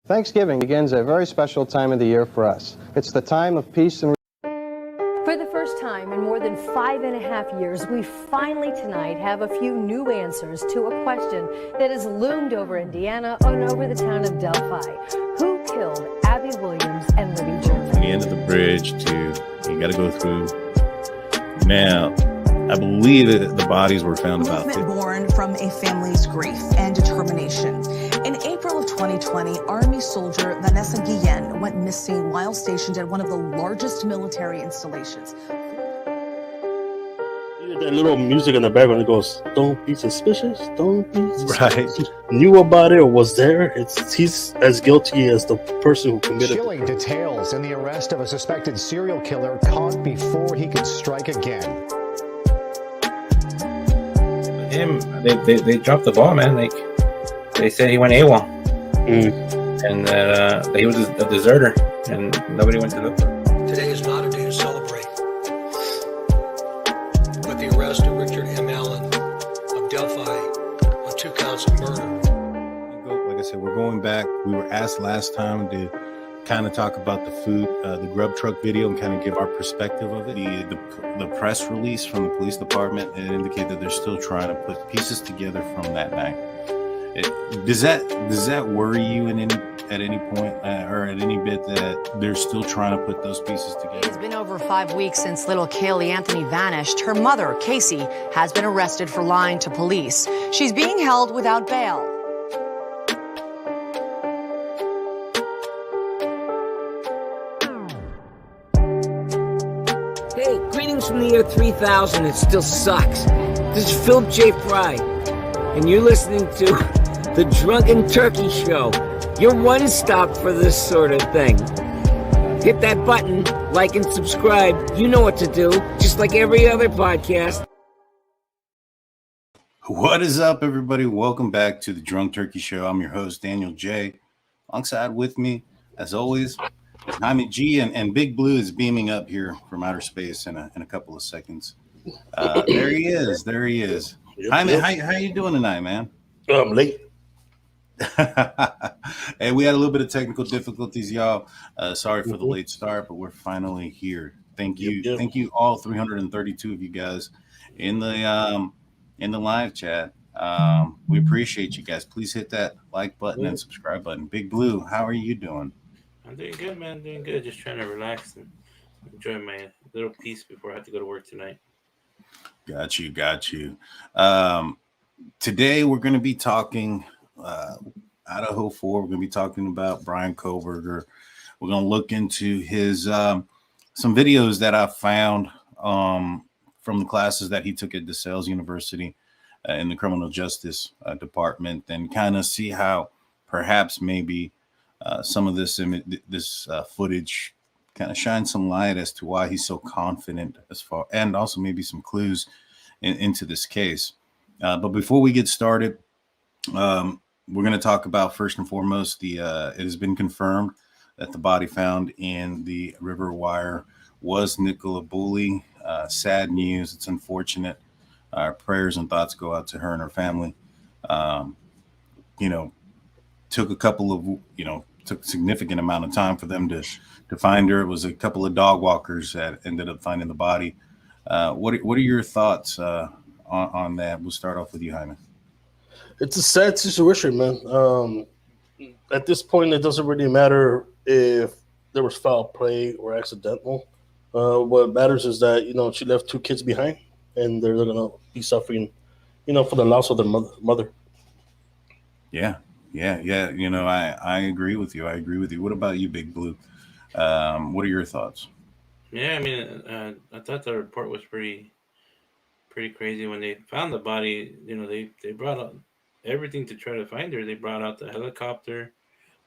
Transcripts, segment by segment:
Thanksgiving begins a very special time of the year for us. It's the time of peace and For the first time in more than 5.5 years, we finally tonight have a few new answers to a question that has loomed over Indiana and over the town of Delphi. Who killed Abby Williams and Libby Gervais? From the end of the bridge to, you got to go through. Now, I believe that the bodies were found about born from a family's grief and determination. In April of 2020, Army soldier Vanessa Guillen went missing while stationed at one of the largest military installations. That little music in the background, it goes, "Don't be suspicious, don't be suspicious." Right. Knew about it or was there. He's as guilty as the person who committed it. Chilling details in the arrest of a suspected serial killer caught before he could strike again. They dropped the ball, man. Like, they said he went AWOL, and that he was a deserter, and nobody went to look for him. Today is not a day to celebrate. But the arrest of Richard M. Allen of Delphi on 2 counts of murder. Like I said, we're going back. We were asked last time to kind of talk about the food, the grub truck video, and kind of give our perspective of it. The press release from the police department, it indicated that they're still trying to put pieces together from that night. Does that worry you at any point or at any bit that they're still trying to put those pieces together? It's been over 5 weeks since little Kaylee Anthony vanished. Her mother, Casey, has been arrested for lying to police. She's being held without bail. Hey, greetings from the year 3000. It still sucks. This is Philip J. Fry, and you're listening to The Drunken Turkey Show, your one-stop for this sort of thing. Hit that button, like and subscribe. You know what to do, just like every other podcast. What is up, everybody? Welcome back to The Drunk Turkey Show. I'm your host, Daniel J. Alongside with me, as always, Jaime G, and Big Blue is beaming up here from outer space in a couple of seconds. There he is. Yep, Jaime, yep. how you doing tonight, man? I'm late. Hey, we had a little bit of technical difficulties, y'all. Sorry for the late start, but we're finally here. Thank you. Yep. Thank you all 332 of you guys in the live chat. We appreciate you guys. Please hit that like button and subscribe button. Big Blue, how are you doing? I'm doing good, man. Doing good. Just trying to relax and enjoy my little peace before I have to go to work tonight. Got you. Today we're going to be talking Idaho 4. We're going to be talking about Bryan Kohberger. We're going to look into his some videos that I found from the classes that he took at DeSales University in the criminal justice department, and kind of see how perhaps maybe some of this footage kind of shines some light as to why he's so confident and also maybe some clues into this case. But before we get started, we're going to talk about, first and foremost, it has been confirmed that the body found in the River Wire was Nicola Bully. Sad news. It's unfortunate. Our prayers and thoughts go out to her and her family. Took a significant amount of time for them to find her. It was a couple of dog walkers that ended up finding the body. What are your thoughts on that? We'll start off with you, Jaime. It's a sad situation, man. At this point, it doesn't really matter if there was foul play or accidental. What matters is that, she left 2 kids behind, and they're going to be suffering, for the loss of their mother. Yeah. I agree with you. What about you, Big Blue? What are your thoughts? Yeah, I mean, I thought the report was pretty crazy. When they found the body, they brought out everything to try to find her. They brought out the helicopter,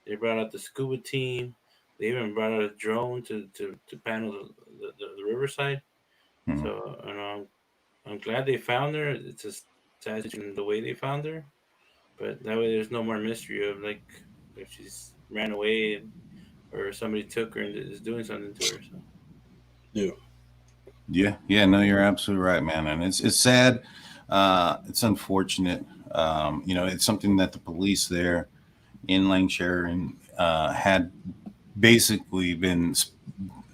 they brought out the scuba team, they even brought out a drone to panel the riverside. Mm-hmm. So, I'm glad they found her. It's a sad situation the way they found her, but that way there's no more mystery of like if she's ran away or somebody took her and is doing something to her. So. Yeah. No, you're absolutely right, man. And it's sad. It's unfortunate. It's something that the police there in Lancashire and had basically been,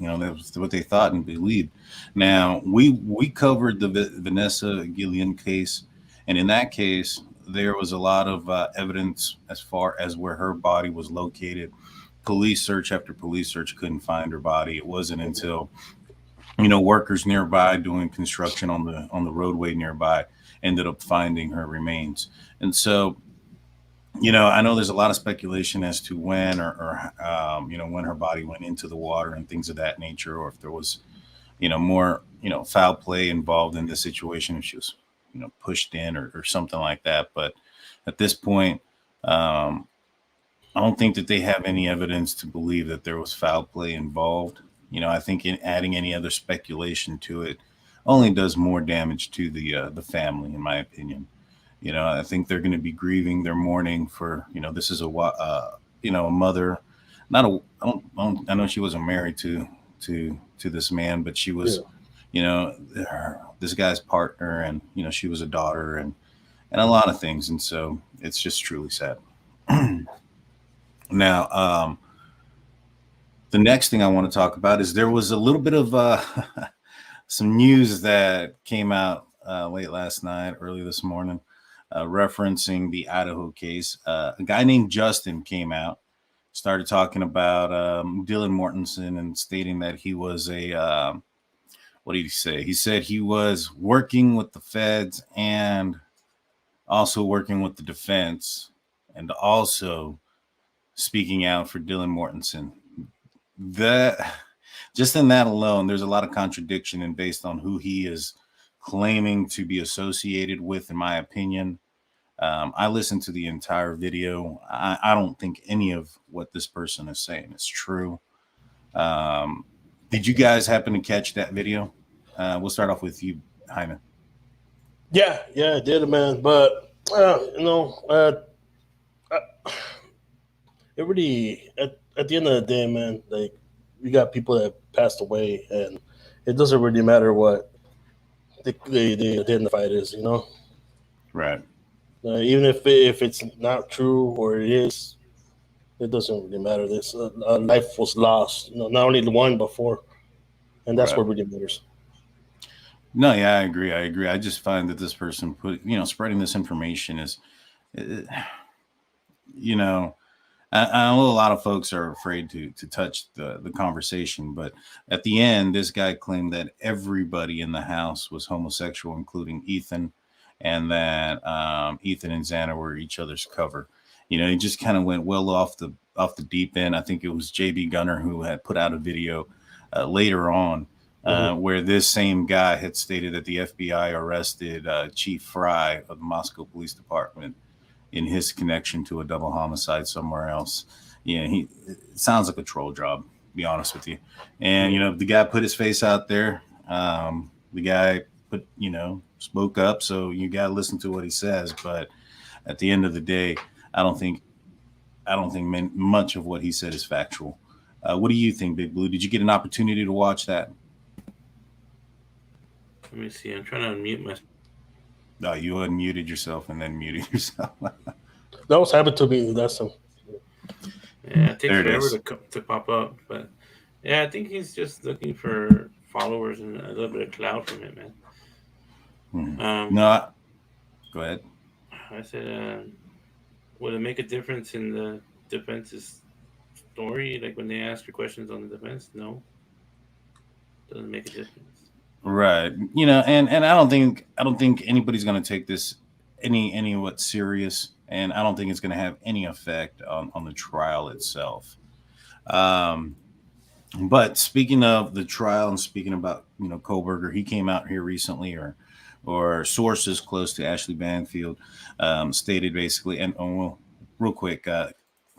that was what they thought and believed. Now, we covered the Vanessa Guillen case, and in that case, there was a lot of evidence as far as where her body was located. Police search after police search couldn't find her body. It wasn't until workers nearby doing construction on the roadway nearby ended up finding her remains. And so, I know there's a lot of speculation as to when or when her body went into the water and things of that nature, or if there was, more, foul play involved in this situation, if she was, pushed in or something like that. But at this point, I don't think that they have any evidence to believe that there was foul play involved. I think adding any other speculation to it only does more damage to the family, in my opinion. I think they're going to be grieving their mourning for, this is a mother, I know she wasn't married to this man, but she was, this guy's partner, and, she was a daughter and a lot of things. And so it's just truly sad. Now, the next thing I want to talk about is there was a little bit of some news that came out late last night, early this morning, referencing the Idaho case. A guy named Justin came out, started talking about Dylan Mortenson and stating that he was what did he say? He said he was working with the feds and also working with the defense and also speaking out for Dylan Mortenson. That just in that alone, there's a lot of contradiction, and based on who he is claiming to be associated with, in my opinion. I listened to the entire video. I don't think any of what this person is saying is true. Did you guys happen to catch that video? We'll start off with you, Jaime. Yeah, I did, man. But it really at the end of the day, man, like, we got people that passed away, and it doesn't really matter what they identified as, Right. Even if it's not true or it is, it doesn't really matter. This life was lost, not only the one before, and that's what really matters. No, yeah, I agree. I just find that this person spreading this information is, I know a lot of folks are afraid to touch the conversation, but at the end, this guy claimed that everybody in the house was homosexual, including Ethan, and that Ethan and Xana were each other's cover. He just kind of went well off the deep end. I think it was JB Gunner who had put out a video later on where this same guy had stated that the FBI arrested Chief Fry of the Moscow Police Department in his connection to a double homicide somewhere else. It sounds like a troll job, to be honest with you. And, the guy put his face out there. The guy spoke up. So you got to listen to what he says. But at the end of the day, I don't think much of what he said is factual. What do you think, Big Blue? Did you get an opportunity to watch that? Let me see. I'm trying to unmute myself. No, you unmuted yourself and then muted yourself. That was happened to me. That's him. Yeah, it takes forever to pop up. But yeah, I think he's just looking for followers and a little bit of clout from it, man. No, go ahead. I said, would it make a difference in the defense's story? Like when they ask your questions on the defense? No, doesn't make a difference. Right. And I don't think anybody's going to take this any what serious, and I don't think it's going to have any effect on the trial itself. But speaking of the trial and speaking about, Kohberger, he came out here recently, or sources close to Ashley Banfield stated basically, and real quick,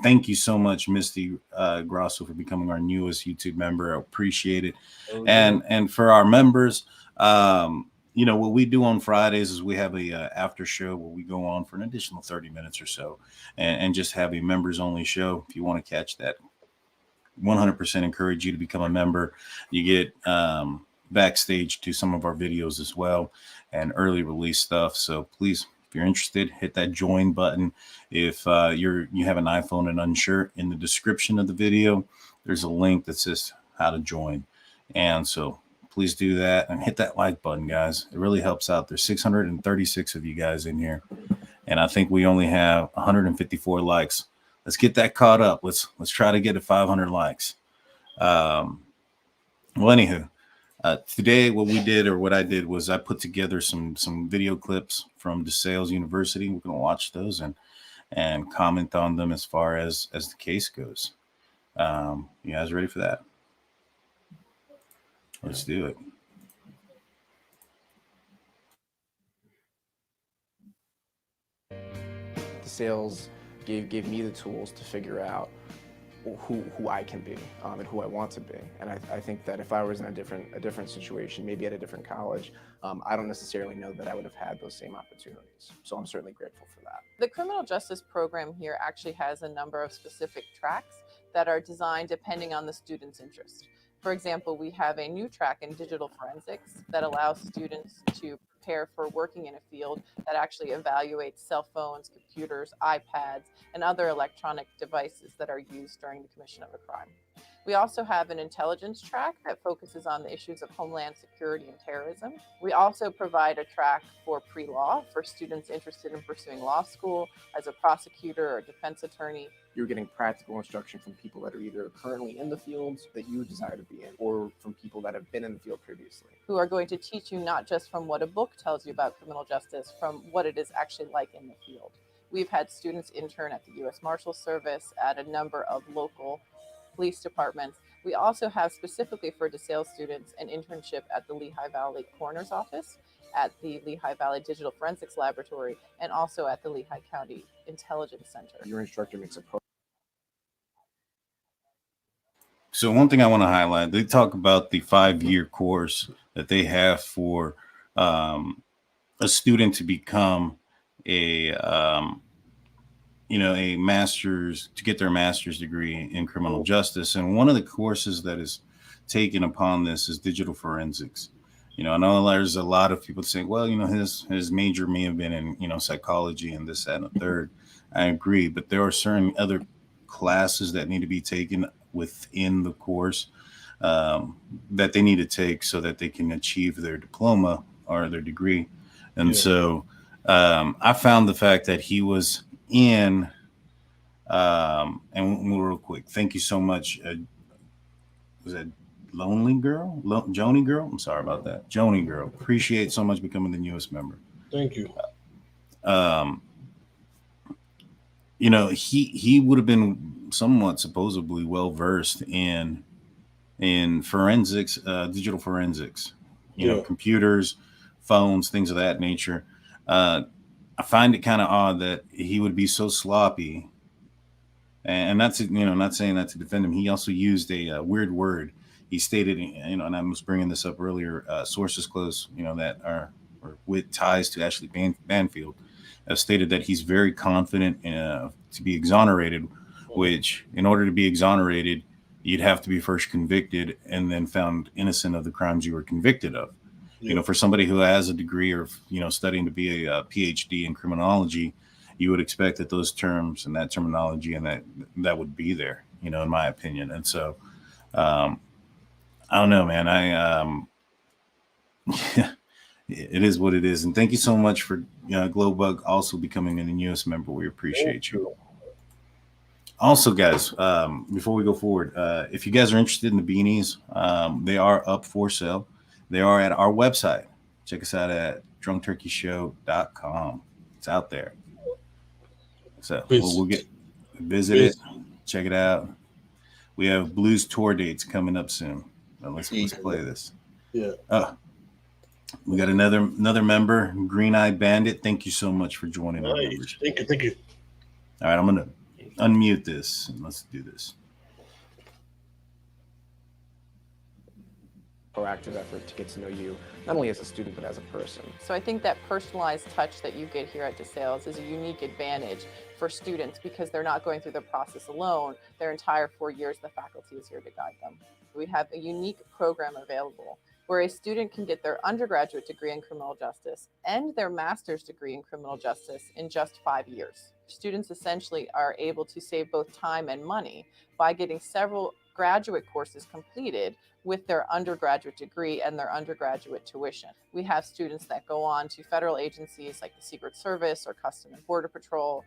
thank you so much, Misty Grosso, for becoming our newest YouTube member. I appreciate it. And for our members, what we do on Fridays is we have a after show where we go on for an additional 30 minutes or so and just have a members only show. If you want to catch that, 100% encourage you to become a member. You get backstage to some of our videos as well and early release stuff. So please If you're interested, hit that join button. If you have an iPhone and unsure, in the description of the video, there's a link that says how to join. And so please do that and hit that like button, guys. It really helps out. There's 636 of you guys in here, and I think we only have 154 likes. Let's get that caught up. Let's try to get to 500 likes. Well, anywho, today what we did, or what I did, was I put together some video clips from DeSales University. We're going to watch those and comment on them as far as the case goes. You guys ready for that? Let's do it. DeSales gave me the tools to figure out who I can be and who I want to be. And I think that if I was in a different situation, maybe at a different college, I don't necessarily know that I would have had those same opportunities. So I'm certainly grateful for that. The criminal justice program here actually has a number of specific tracks that are designed depending on the student's interest. For example, we have a new track in digital forensics that allows students to prepare for working in a field that actually evaluates cell phones, computers, iPads, and other electronic devices that are used during the commission of a crime. We also have an intelligence track that focuses on the issues of homeland security and terrorism. We also provide a track for pre-law for students interested in pursuing law school as a prosecutor or defense attorney. You're getting practical instruction from people that are either currently in the fields that you desire to be in, or from people that have been in the field previously. Who are going to teach you not just from what a book tells you about criminal justice, from what it is actually like in the field. We've had students intern at the U.S. Marshals Service, at a number of local police departments. We also have, specifically for DeSales students, an internship at the Lehigh Valley Coroner's Office, at the Lehigh Valley Digital Forensics Laboratory, and also at the Lehigh County Intelligence Center. Your instructor makes a So one thing I want to highlight, they talk about the 5-year course that they have for a student to become a master's, to get their master's degree in criminal justice. And one of the courses that is taken upon this is digital forensics. I know there's a lot of people saying, well, his major may have been in, psychology and this, that, and the third. I agree, but there are certain other classes that need to be taken within the course that they need to take so that they can achieve their diploma or their degree. And so I found the fact that he was in, and real quick, thank you so much. Was that Lonely Girl? Joni Girl? I'm sorry about that. Joni Girl. Appreciate so much becoming the newest member. Thank you. He would have been somewhat supposedly well versed in forensics, digital forensics, computers, phones, things of that nature. I find it kind of odd that he would be so sloppy, and that's not saying that to defend him. He also used a weird word. He stated, and I was bringing this up earlier, sources close, that are with ties to Ashley Banfield, have stated that he's very confident to be exonerated, which in order to be exonerated, you'd have to be first convicted and then found innocent of the crimes you were convicted of. For somebody who has a degree or, studying to be a PhD in criminology, you would expect that those terms and that terminology and that would be there, in my opinion. And so, I don't know, man. It is what it is. And thank you so much for Glowbug also becoming a newest member. We appreciate you. Also, guys, before we go forward, if you guys are interested in the beanies, they are up for sale. They are at our website. Check us out at drunkturkeyshow.com. It's out there. So we'll visit it, check it out. We have blues tour dates coming up soon. Let's play this. Yeah. We got another member, Green Eye Bandit. Thank you so much for joining our members. Thank you. All right, I'm gonna unmute this and let's do this. Proactive effort to get to know you, not only as a student, but as a person. So I think that personalized touch that you get here at DeSales is a unique advantage for students because they're not going through the process alone. Their entire 4 years, the faculty is here to guide them. We have a unique program available where a student can get their undergraduate degree in criminal justice and their master's degree in criminal justice in just 5 years. Students essentially are able to save both time and money by getting several graduate courses completed with their undergraduate degree and their undergraduate tuition. We have students that go on to federal agencies like the Secret Service or Customs and Border Patrol.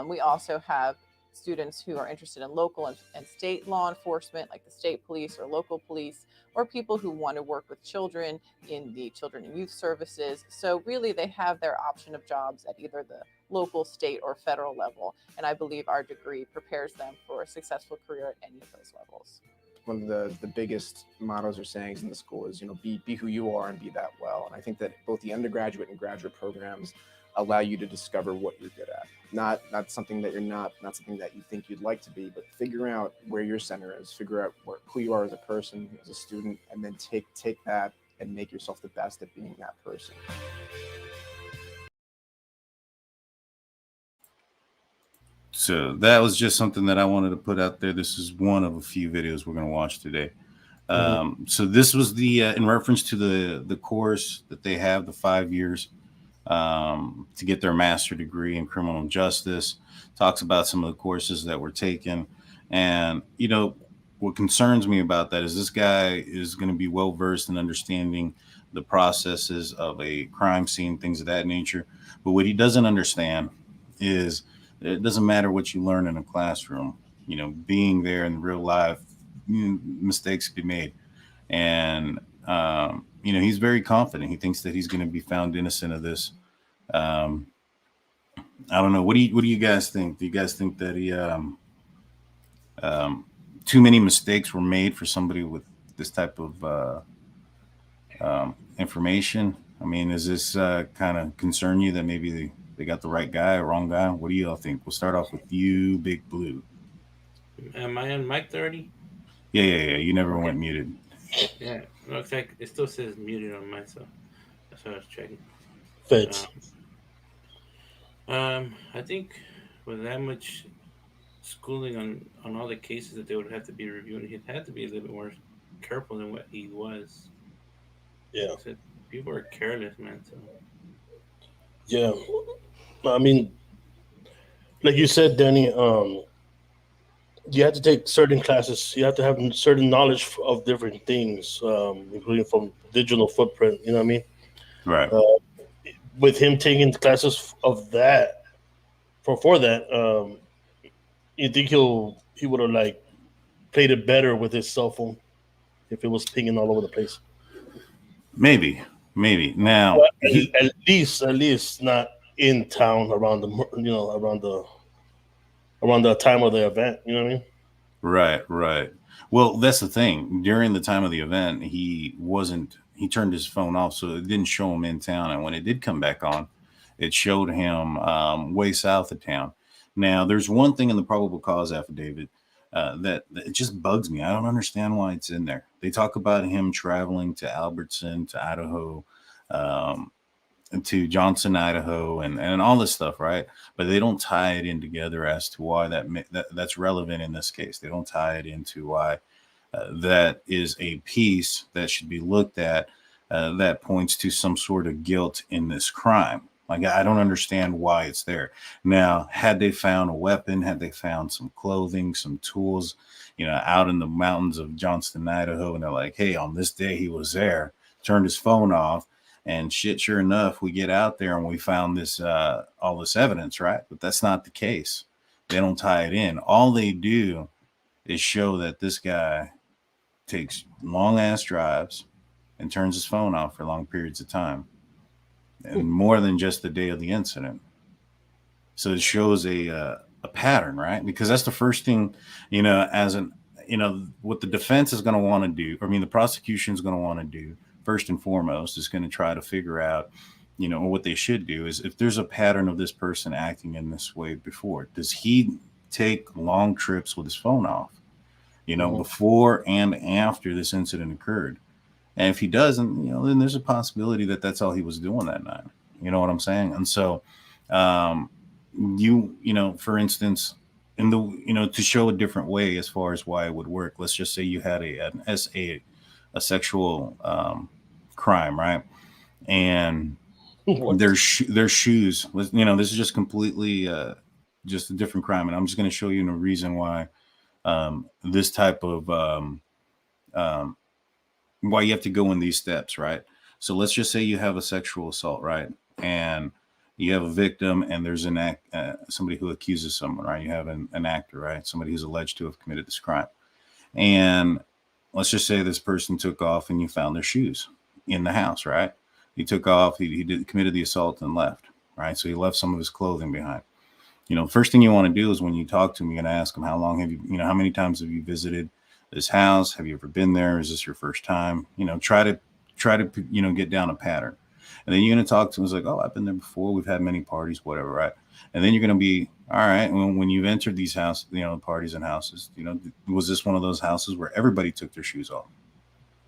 We also have students who are interested in local and state law enforcement, like the state police or local police, or people who want to work with children in the children and youth services. So really they have their option of jobs at either the local, state, or federal level. And I believe our degree prepares them for a successful career at any of those levels. One of the biggest mottos or sayings in the school is, be who you are and be that well. And I think that both the undergraduate and graduate programs allow you to discover what you're good at. Not something that you're not something that you think you'd like to be, but figure out where your center is, figure out who you are as a person, as a student, and then take that and make yourself the best at being that person. So that was just something that I wanted to put out there. This is one of a few videos we're going to watch today. So this was the in reference to the course that they have, the 5 years to get their master's degree in criminal justice. Talks about some of the courses that were taken. And, what concerns me about that is this guy is going to be well versed in understanding the processes of a crime scene, things of that nature. But what he doesn't understand is it doesn't matter what you learn in a classroom, being there in real life, mistakes be made. And, he's very confident. He thinks that he's going to be found innocent of this. I don't know. What do you guys think? Do you guys think that he, too many mistakes were made for somebody with this type of information? I mean, is this kind of concern you that maybe they got the right guy or wrong guy? What do you all think? We'll start off with you, Big Blue. Am I on mic 30? Yeah. You never went muted. Yeah, looks like it still says muted on mine, so that's what I was checking. Fits. I think with that much schooling on all the cases that they would have to be reviewing, he'd have to be a little bit more careful than what he was. Yeah. People are careless, man. So. Yeah. I mean, like you said, Danny, you have to take certain classes. You have to have certain knowledge of different things, including from digital footprint. You know what I mean? Right. With him taking classes of that, for that, you think he would have played it better with his cell phone if it was pinging all over the place? Maybe. Now, well, at least not in town around around the time of the event. You know what I mean? Right. Well, that's the thing. During the time of the event, he turned his phone off, so it didn't show him in town. And when it did come back on, it showed him way south of town. Now, there's one thing in the probable cause affidavit that it just bugs me. I don't understand why it's in there. They talk about him traveling to Albertson, to Idaho, to Johnson, Idaho, and all this stuff, right? But they don't tie it in together as to why that's relevant in this case. They don't tie it into why that is a piece that should be looked at that points to some sort of guilt in this crime. I don't understand why it's there. Now, had they found a weapon, had they found some clothing, some tools, out in the mountains of Johnston, Idaho, and they're like, hey, on this day he was there, turned his phone off, and shit, sure enough, we get out there and we found this, all this evidence, right? But that's not the case. They don't tie it in. All they do is show that this guy takes long ass drives and turns his phone off for long periods of time, and more than just the day of the incident. So it shows a pattern, right? Because that's the first thing, what the defense is going to want to do. The prosecution is going to want to do first and foremost is going to try to figure out, what they should do is if there's a pattern of this person acting in this way before, does he take long trips with his phone off, before and after this incident occurred? And if he doesn't, then there's a possibility that that's all he was doing that night. You know what I'm saying? And so, for instance, to show a different way as far as why it would work, let's just say you had a sexual crime, right? And What? their shoes was, this is just completely just a different crime, and I'm just going to show you the reason why this type of um, why you have to go in these steps, right? So let's just say you have a sexual assault, right? And you have a victim, and there's somebody who accuses someone, right? You have an actor, right? Somebody who's alleged to have committed this crime. And let's just say this person took off and you found their shoes in the house, right? He took off, committed the assault and left, right? So he left some of his clothing behind. First thing you want to do is when you talk to him, you're going to ask him, how long have you, how many times have you visited this house? Have you ever been there? Is this your first time? Try to, get down a pattern. And then you're going to talk to him. It's like, oh, I've been there before. We've had many parties, whatever, right? And then you're going to be, all right, when you've entered these houses, parties and houses, was this one of those houses where everybody took their shoes off?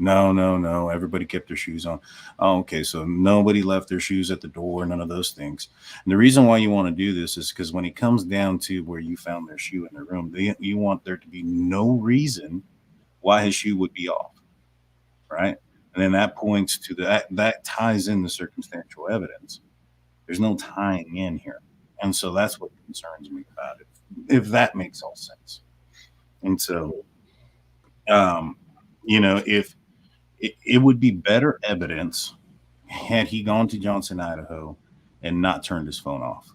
No. Everybody kept their shoes on. Oh, okay. So nobody left their shoes at the door, none of those things. And the reason why you want to do this is because when it comes down to where you found their shoe in the room, you want there to be no reason why his shoe would be off. Right. And then that points to that ties in the circumstantial evidence. There's no tying in here. And so that's what concerns me about it, if that makes all sense. And so, if it would be better evidence had he gone to Johnson, Idaho and not turned his phone off,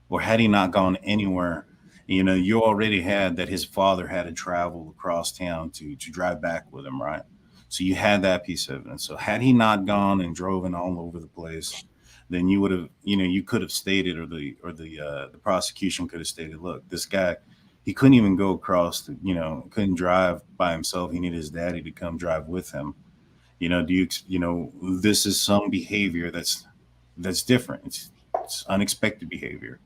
or had he not gone anywhere. You already had that his father had to travel across town to drive back with him, right? So you had that piece of evidence. So had he not gone and driven all over the place, then you would have, you could have stated, or the prosecution could have stated, look, this guy, he couldn't even go across, couldn't drive by himself. He needed his daddy to come drive with him. This is some behavior that's different. It's unexpected behavior.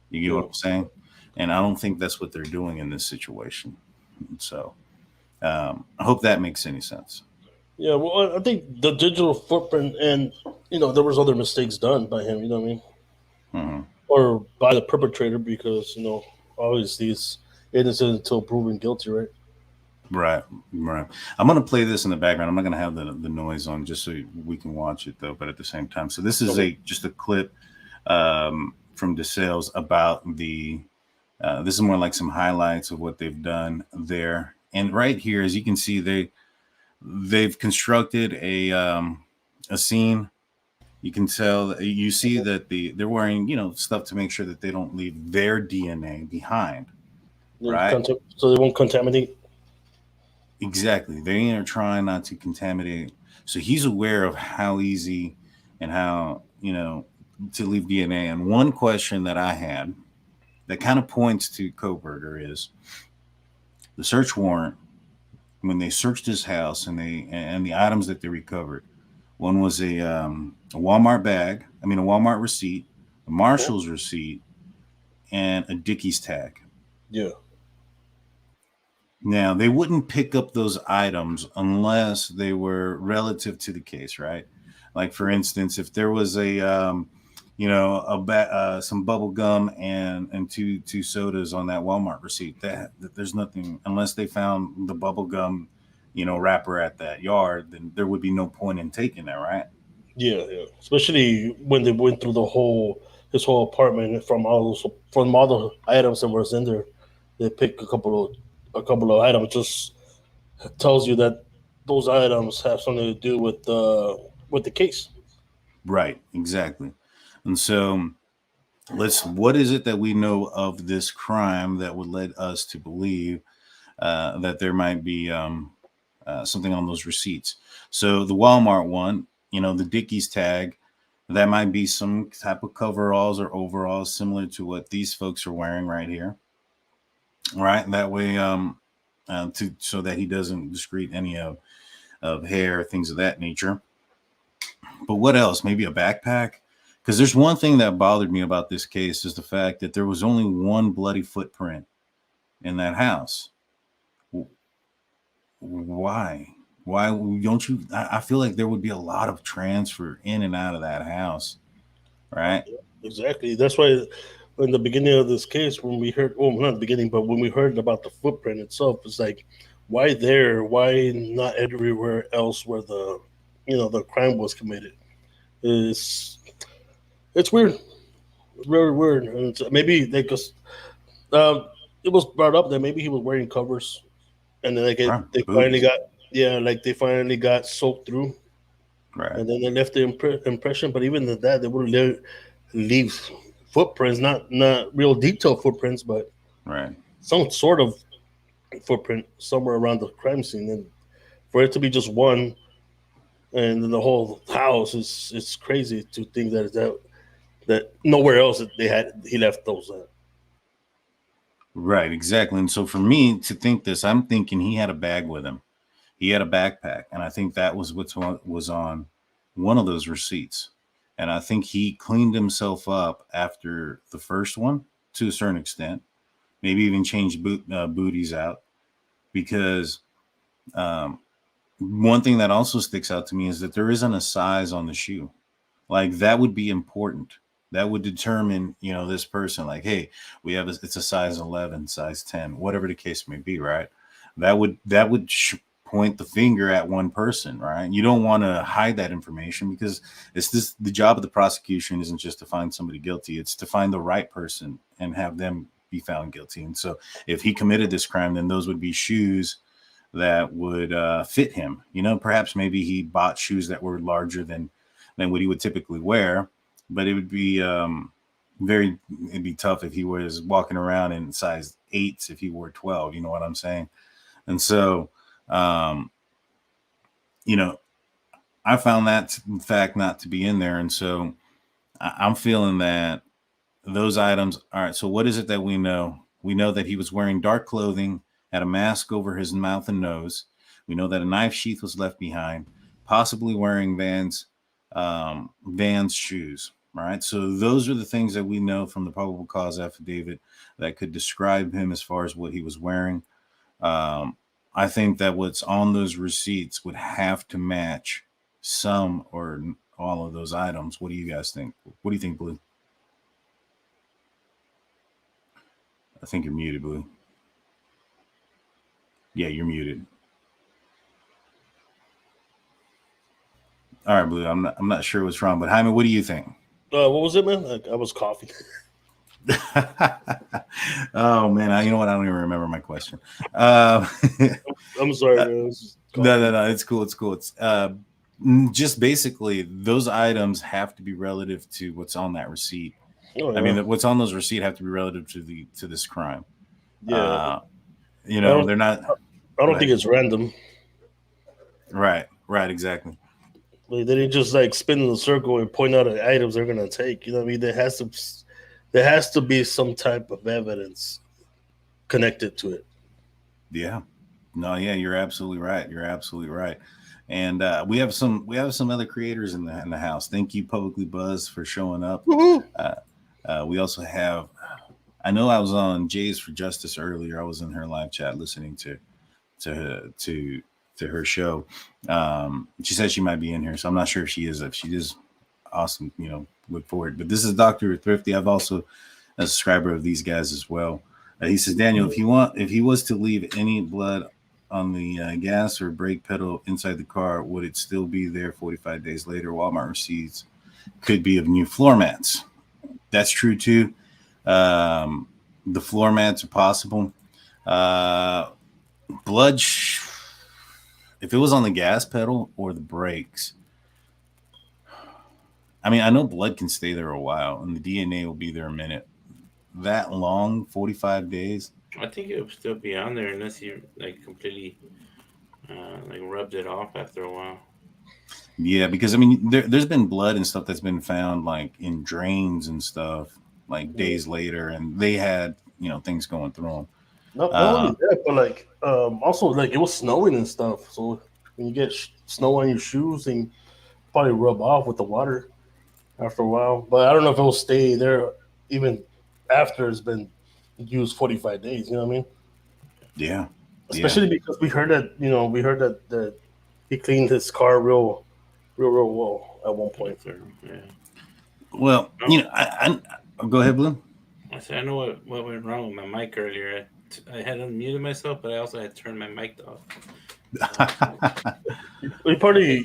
You get what I'm saying? And I don't think that's what they're doing in this situation. So I hope that makes any sense. Yeah, well, I think the digital footprint, and there was other mistakes done by him. You know what I mean? Mm-hmm. Or by the perpetrator, because obviously it's innocent until proven guilty, right? Right. I'm going to play this in the background. I'm not going to have the noise on just so we can watch it, though. But at the same time, so this is just a clip from DeSales about the. This is more like some highlights of what they've done there. And right here, as you can see, they've constructed a scene. You can tell, you see that they're wearing, stuff to make sure that they don't leave their DNA behind, right? So they won't contaminate. Exactly. They are trying not to contaminate. So he's aware of how easy and how, to leave DNA. And one question that I had that kind of points to Kohberger is the search warrant. When they searched his house and the items that they recovered, one was a Walmart bag, a Walmart receipt, a Marshall's receipt, and a Dickies tag. Yeah. Now, they wouldn't pick up those items unless they were relative to the case, right? Like, for instance, if there was some bubble gum and two sodas on that Walmart receipt, that there's nothing, unless they found the bubble gum, wrapper at that yard, then there would be no point in taking that, right? Yeah. Especially when they went through his whole apartment from all the items that was in there, they picked a couple of items. Just tells you that those items have something to do with the case. Right. Exactly. And so what is it that we know of this crime that would lead us to believe that there might be something on those receipts? So the Walmart one, the Dickies tag, that might be some type of coveralls or overalls similar to what these folks are wearing right here. Right. That way, so that he doesn't discreet any of hair, things of that nature. But what else? Maybe a backpack? Because there's one thing that bothered me about this case is the fact that there was only one bloody footprint in that house. Why? Why don't you? I feel like there would be a lot of transfer in and out of that house, right? Exactly. That's why in the beginning of this case, when we heard, well, not the beginning, but when we heard about the footprint itself, it's like, why there? Why not everywhere else where the the crime was committed. It's weird, very weird. And maybe it was brought up that maybe he was wearing covers, and then they finally got soaked through, Right. and then they left the impression. But even that, they would leave footprints, not real detailed footprints, but Right. some sort of footprint somewhere around the crime scene. And for it to be just one, and then the whole house it's crazy to think that nowhere else he left those at. Right, exactly. And so for me to think this, I'm thinking he had a bag with him. He had a backpack, and I think that was what was on one of those receipts. And I think he cleaned himself up after the first one to a certain extent, maybe even changed booties out, because one thing that also sticks out to me is that there isn't a size on the shoe. Like, that would be important. That would determine, this person, like, hey, it's a size 11, size 10, whatever the case may be, right? That would point the finger at one person, right? You don't want to hide that information, because the job of the prosecution isn't just to find somebody guilty. It's to find the right person and have them be found guilty. And so if he committed this crime, then those would be shoes that would fit him. Perhaps maybe he bought shoes that were larger than what he would typically wear, but it would be it'd be tough if he was walking around in size 8s if he wore 12. You know what I'm saying? And so, I found that in fact not to be in there. And so I'm feeling that those items. All right. So what is it that we know? We know that he was wearing dark clothing, had a mask over his mouth and nose. We know that a knife sheath was left behind, possibly wearing Vans shoes. All right. So those are the things that we know from the probable cause affidavit that could describe him as far as what he was wearing. I think that what's on those receipts would have to match some or all of those items. What do you guys think? What do you think, Blue? I think you're muted, Blue. Yeah, you're muted. All right, Blue. I'm not sure what's wrong, but Jaime, what do you think? What was it, man? I was coughing. Oh man, you know what? I don't even remember my question. I'm sorry, man. No, it's cool. It's just basically those items have to be relative to what's on that receipt. Oh, yeah. I mean, what's on those receipts have to be relative to this crime. Yeah, they're not. I don't think it's random. Right, exactly. Like, they didn't just spin in a circle and point out the items they're gonna take. You know what I mean? There has to be some type of evidence connected to it. Yeah. No, yeah, you're absolutely right. And we have some other creators in the house. Thank you, Publicly Buzz, for showing up. We also have, I know I was on Jay's for Justice earlier. I was in her live chat listening to her show. She said she might be in here, so I'm not sure if she is. If she is, awesome. Look forward. But this is Dr. Thrifty. I've also a subscriber of these guys as well. He says, Daniel, if he was to leave any blood on the gas or brake pedal inside the car, would it still be there 45 days later? Walmart receipts could be of new floor mats. That's true too. The floor mats are possible. Blood, if it was on the gas pedal or the brakes, I mean, I know blood can stay there a while, and the DNA will be there a minute. That long, 45 days? I think it would still be on there unless you completely rubbed it off after a while. Yeah, because I mean, there's been blood and stuff that's been found in drains and stuff days later, and they had things going through them. Not only that, but also it was snowing and stuff. So when you get snow on your shoes, and probably rub off with the water after a while. But I don't know if it will stay there even after it's been used 45 days. You know what I mean? Yeah. Especially because we heard that he cleaned his car real well at one point. Yeah. Well, I go ahead, Blue. I said I know what went wrong with my mic earlier. I had unmuted myself, but I also had turned my mic off. You probably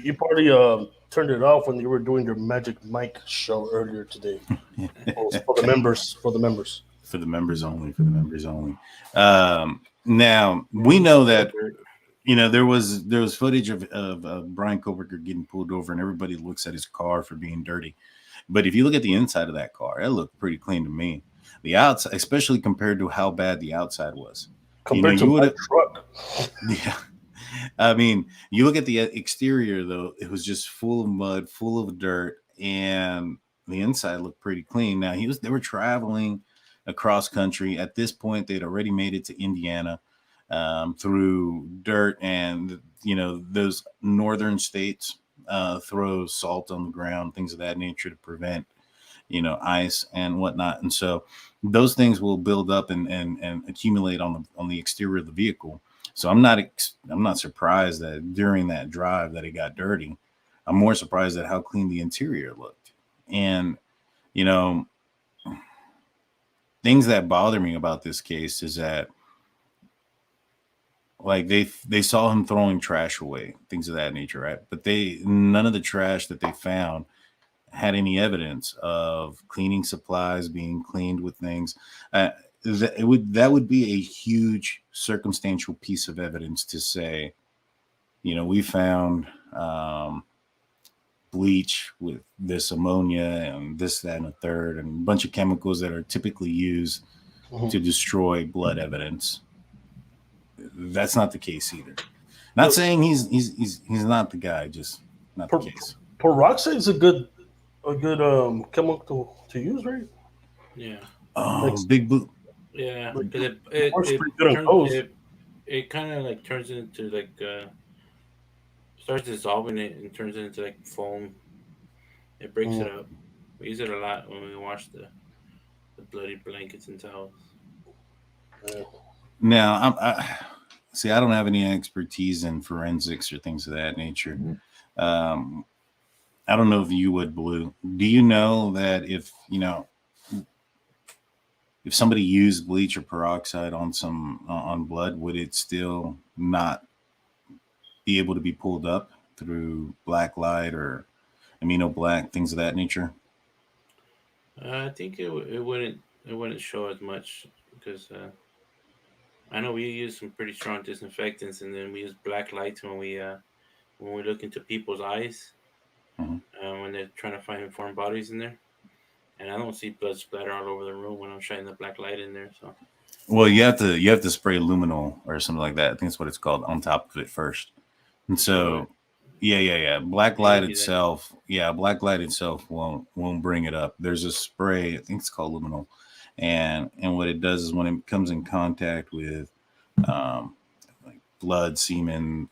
turned it off when you were doing your Magic Mike show earlier today. For the members. For the members only. For the members only. Now we know that there was footage of Bryan Kohberger getting pulled over, and everybody looks at his car for being dirty. But if you look at the inside of that car, it looked pretty clean to me. The outside, especially compared to how bad the outside was. Compared to my truck. Yeah. I mean, you look at the exterior, though, it was just full of mud, full of dirt, and the inside looked pretty clean. Now, they were traveling across country. At this point, they'd already made it to Indiana through dirt, and, those northern states throw salt on the ground, things of that nature to prevent, ice and whatnot. And so those things will build up and accumulate on the exterior of the vehicle. So I'm not surprised that during that drive that it got dirty. I'm more surprised at how clean the interior looked. And, things that bother me about this case is that, like, they saw him throwing trash away, things of that nature, right? But none of the trash that they found had any evidence of cleaning supplies being cleaned with things. That would be a huge circumstantial piece of evidence to say, we found bleach with this ammonia and this, that, and a third, and a bunch of chemicals that are typically used to destroy blood evidence. That's not the case either. Not saying he's not the guy, just not the case. Peroxide is a good chemical to use, right? Yeah. Big blue. Yeah, Like, it kind of like turns it into like starts dissolving it and turns it into like foam. It breaks it up. We use it a lot when we wash the bloody blankets and towels. Now, I don't have any expertise in forensics or things of that nature. I don't know if you would, Blue. Do you know that if somebody used bleach or peroxide on blood, would it still not be able to be pulled up through black light or amino black, things of that nature? I think it wouldn't show as much because I know we use some pretty strong disinfectants, and then we use black lights when we look into people's eyes when they're trying to find foreign bodies in there. And I don't see blood splatter all over the room when I'm shining the black light in there. So, well, you have to spray luminol or something like that. I think that's what it's called, on top of it first. And so, yeah. Black light itself won't bring it up. There's a spray, I think it's called luminol, and what it does is when it comes in contact with like blood, semen,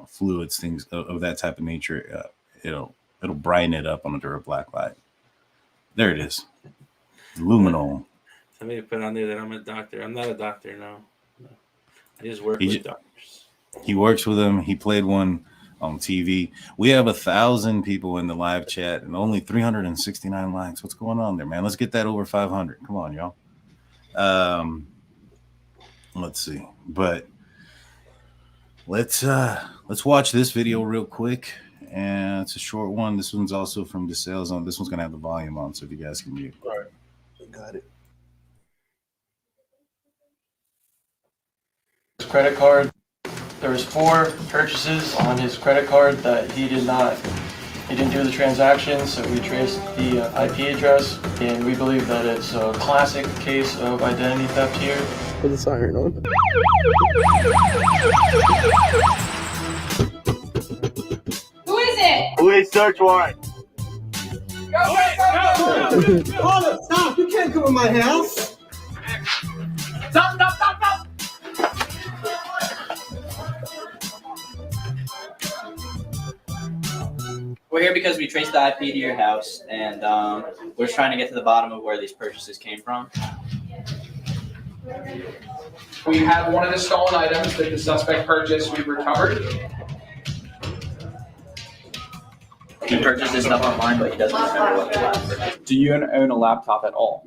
fluids, things of that type of nature, it'll brighten it up under a black light. There it is. Luminol. Somebody put on there that I'm a doctor. I'm not a doctor, no. I just work with doctors. He works with them. He played one on TV. We have 1,000 people in the live chat and only 369 likes. What's going on there, man? Let's get that over 500. Come on, y'all. Let's see. But let's watch this video real quick. And it's a short one. This one's also from DeSales on. This one's gonna have the volume on, so if you guys can mute. All right, got it. Credit card. There was 4 purchases on his credit card that he didn't do the transaction, so we traced the IP address, and we believe that it's a classic case of identity theft here. Put the siren on. Who is it? Police search warrant. Go! Hold up, stop! You can't come in my house. Stop! We're here because we traced the IP to your house, and we're trying to get to the bottom of where these purchases came from. We have one of the stolen items that the suspect purchased. We've recovered. He purchased this stuff online, but he doesn't remember what he last. Do you own a laptop at all?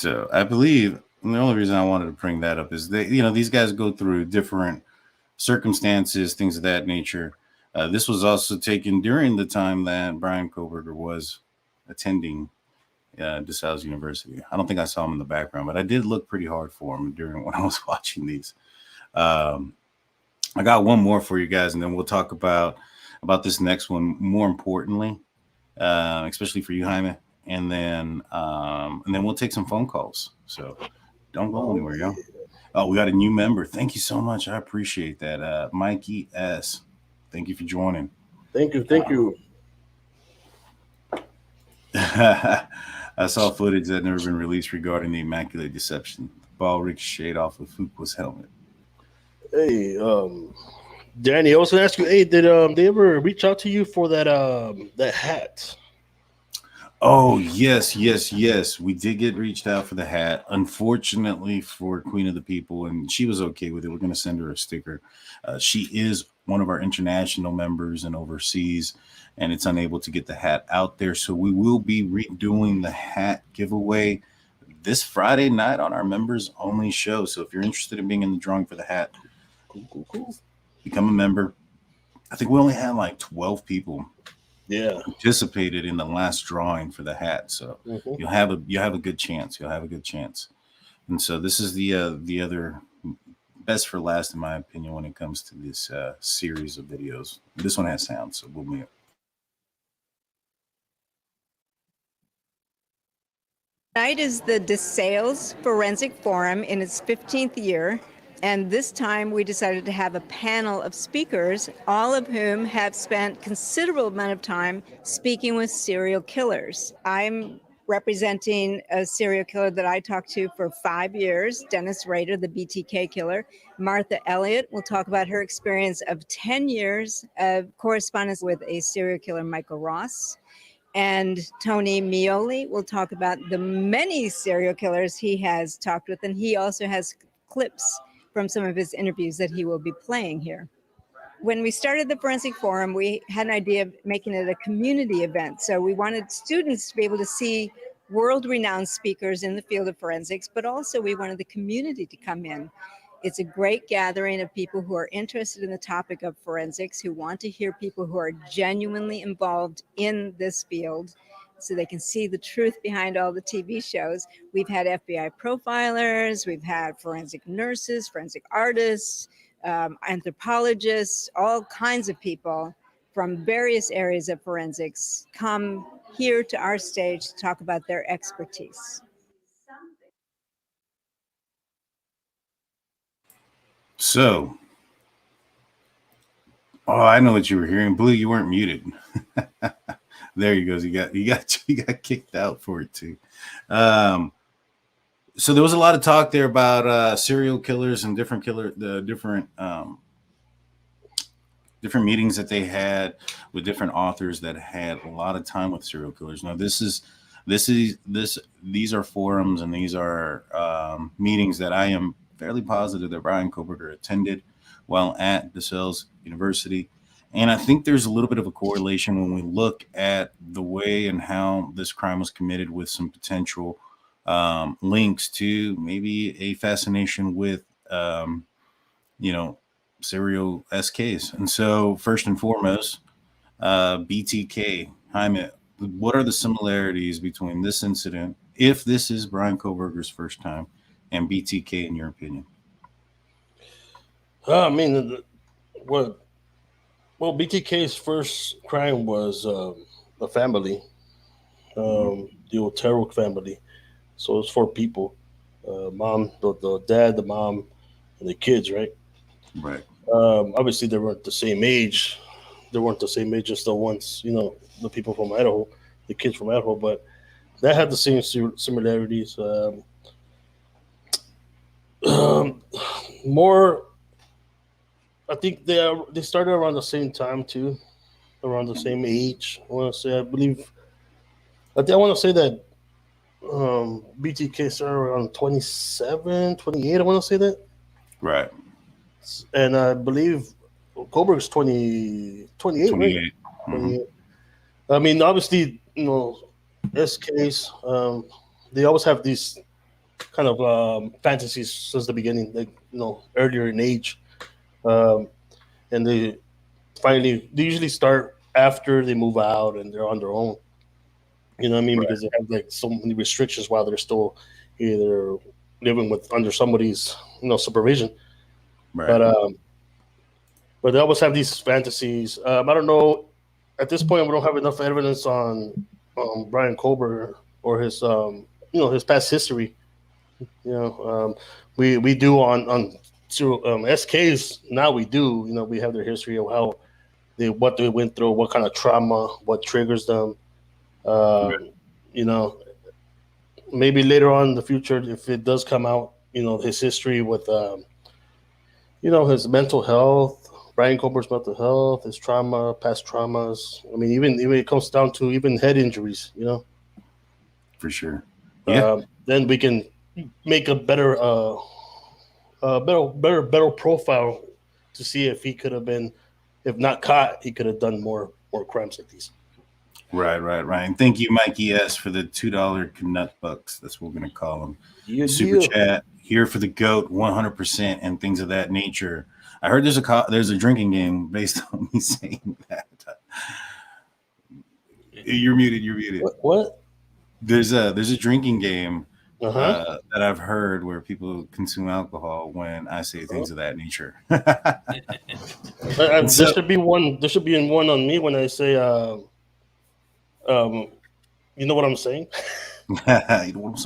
So I believe the only reason I wanted to bring that up is that, these guys go through different circumstances, things of that nature. This was also taken during the time that Bryan Kohberger was attending DeSales University. I don't think I saw him in the background, but I did look pretty hard for him during when I was watching these. I got one more for you guys, and then we'll talk about this next one more importantly, especially for you, Jaime, and then we'll take some phone calls. So don't go anywhere, y'all. Oh, we got a new member. Thank you so much. I appreciate that. Mikey S. Thank you for joining. Thank you. I saw footage that never been released regarding the immaculate deception. The ball ricocheted off of Fuqua's helmet. Hey, Danny, I was gonna ask you, hey, did they ever reach out to you for that hat? Oh, yes. We did get reached out for the hat. Unfortunately for Queen of the People, and she was okay with it. We're going to send her a sticker. She is one of our international members and overseas, and it's unable to get the hat out there. So we will be redoing the hat giveaway this Friday night on our members only show. So if you're interested in being in the drawing for the hat, cool. Become a member. I think we only had like 12 people participated in the last drawing for the hat, so you'll have a good chance. And so this is the other best for last, in my opinion, when it comes to this series of videos. This one has sound, so we'll move. Tonight is the DeSales Forensic Forum in its 15th year. And this time we decided to have a panel of speakers, all of whom have spent considerable amount of time speaking with serial killers. I'm representing a serial killer that I talked to for 5 years, Dennis Rader, the BTK killer. Martha Elliott will talk about her experience of 10 years of correspondence with a serial killer, Michael Ross. And Tony Mioli will talk about the many serial killers he has talked with, and he also has clips from some of his interviews that he will be playing here. When we started the Forensic Forum, we had an idea of making it a community event. So we wanted students to be able to see world-renowned speakers in the field of forensics, but also we wanted the community to come in. It's a great gathering of people who are interested in the topic of forensics, who want to hear people who are genuinely involved in this field, so they can see the truth behind all the TV shows. We've had FBI profilers, we've had forensic nurses, forensic artists, anthropologists, all kinds of people from various areas of forensics come here to our stage to talk about their expertise. So, I know what you were hearing. Blue, you weren't muted. There he goes. You got kicked out for it too. So there was a lot of talk there about serial killers and different meetings that they had with different authors that had a lot of time with serial killers. Now these are forums and these are meetings that I am fairly positive that Bryan Kohberger attended while at DeSales University. And I think there's a little bit of a correlation when we look at the way and how this crime was committed with some potential links to maybe a fascination with, serial SKs. And so first and foremost, BTK, Jaime, what are the similarities between this incident, if this is Bryan Kohberger's first time, and BTK in your opinion? Well, BTK's first crime was a family, the Otero family. So it was 4 people, mom, the dad, the mom, and the kids, right? Right. Obviously, they weren't the same age. They weren't the same age as the ones, the people from Idaho, the kids from Idaho, but that had the same similarities. More, I think they started around the same time too, around the same age. I want to say that BTK started around 27, 28. I want to say that. Right. And I believe Kohberger's 28, 28. Right? Mm-hmm. 28. I mean, obviously, SKs, they always have these kind of fantasies since the beginning, like earlier in age, and they usually start after they move out and they're on their own. You know what I mean? Right. Because they have like so many restrictions while they're still either living with under somebody's supervision. Right. But they always have these fantasies. I don't know. At this point, we don't have enough evidence on Bryan Kohberger or his his past history. We do on SKs now. We do. We have their history of what they went through, what kind of trauma, what triggers them. Maybe later on in the future, if it does come out, his history with his mental health, Bryan Kohberger's mental health, his trauma, past traumas. I mean, even it comes down to even head injuries. For sure. Yeah. Then we can make a better profile to see if he could have been, if not caught, he could have done more crimes like these. Right. And thank you, Mikey S, for the $2 Knut bucks. That's what we're gonna call them. Super chat here for the GOAT, 100%, and things of that nature. I heard there's a drinking game based on me saying that. You're muted. What? There's a drinking game that I've heard where people consume alcohol when I say things of that nature. There should be one. There should be one on me when I say, you know what I'm saying? You know what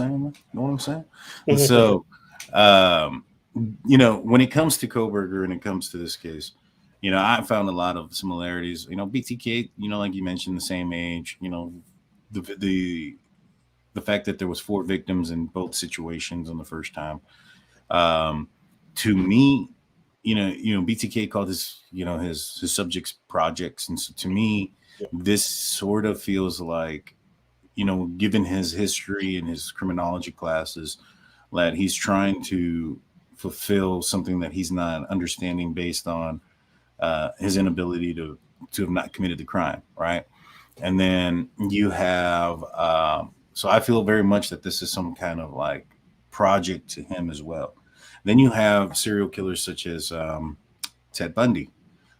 I'm saying? And so, when it comes to Kohberger and it comes to this case, I found a lot of similarities. BTK, like you mentioned, the same age. The fact that there was 4 victims in both situations on the first time. To me, BTK called his subjects projects, and so to me, this sort of feels like, given his history and his criminology classes, that he's trying to fulfill something that he's not understanding based on his inability to have not committed the crime, right? And then you have, so I feel very much that this is some kind of like project to him as well. Then you have serial killers such as Ted Bundy,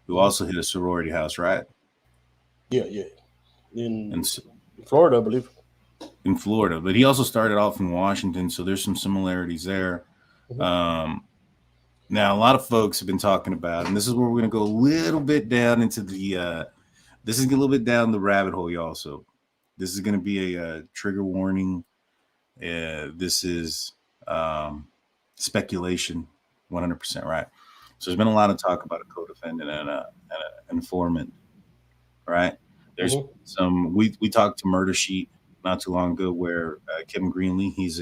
who also hit a sorority house, right? Yeah. In Florida, I believe. In Florida, but he also started off in Washington, so there's some similarities there. Now, a lot of folks have been talking about, and this is where we're going to go a little bit down into the, this is a little bit down the rabbit hole, y'all. So this is going to be a trigger warning. This is speculation, 100% right. So there's been a lot of talk about a co-defendant and an informant, right? There's some, we talked to Murder Sheet not too long ago where Kevin Greenlee, he's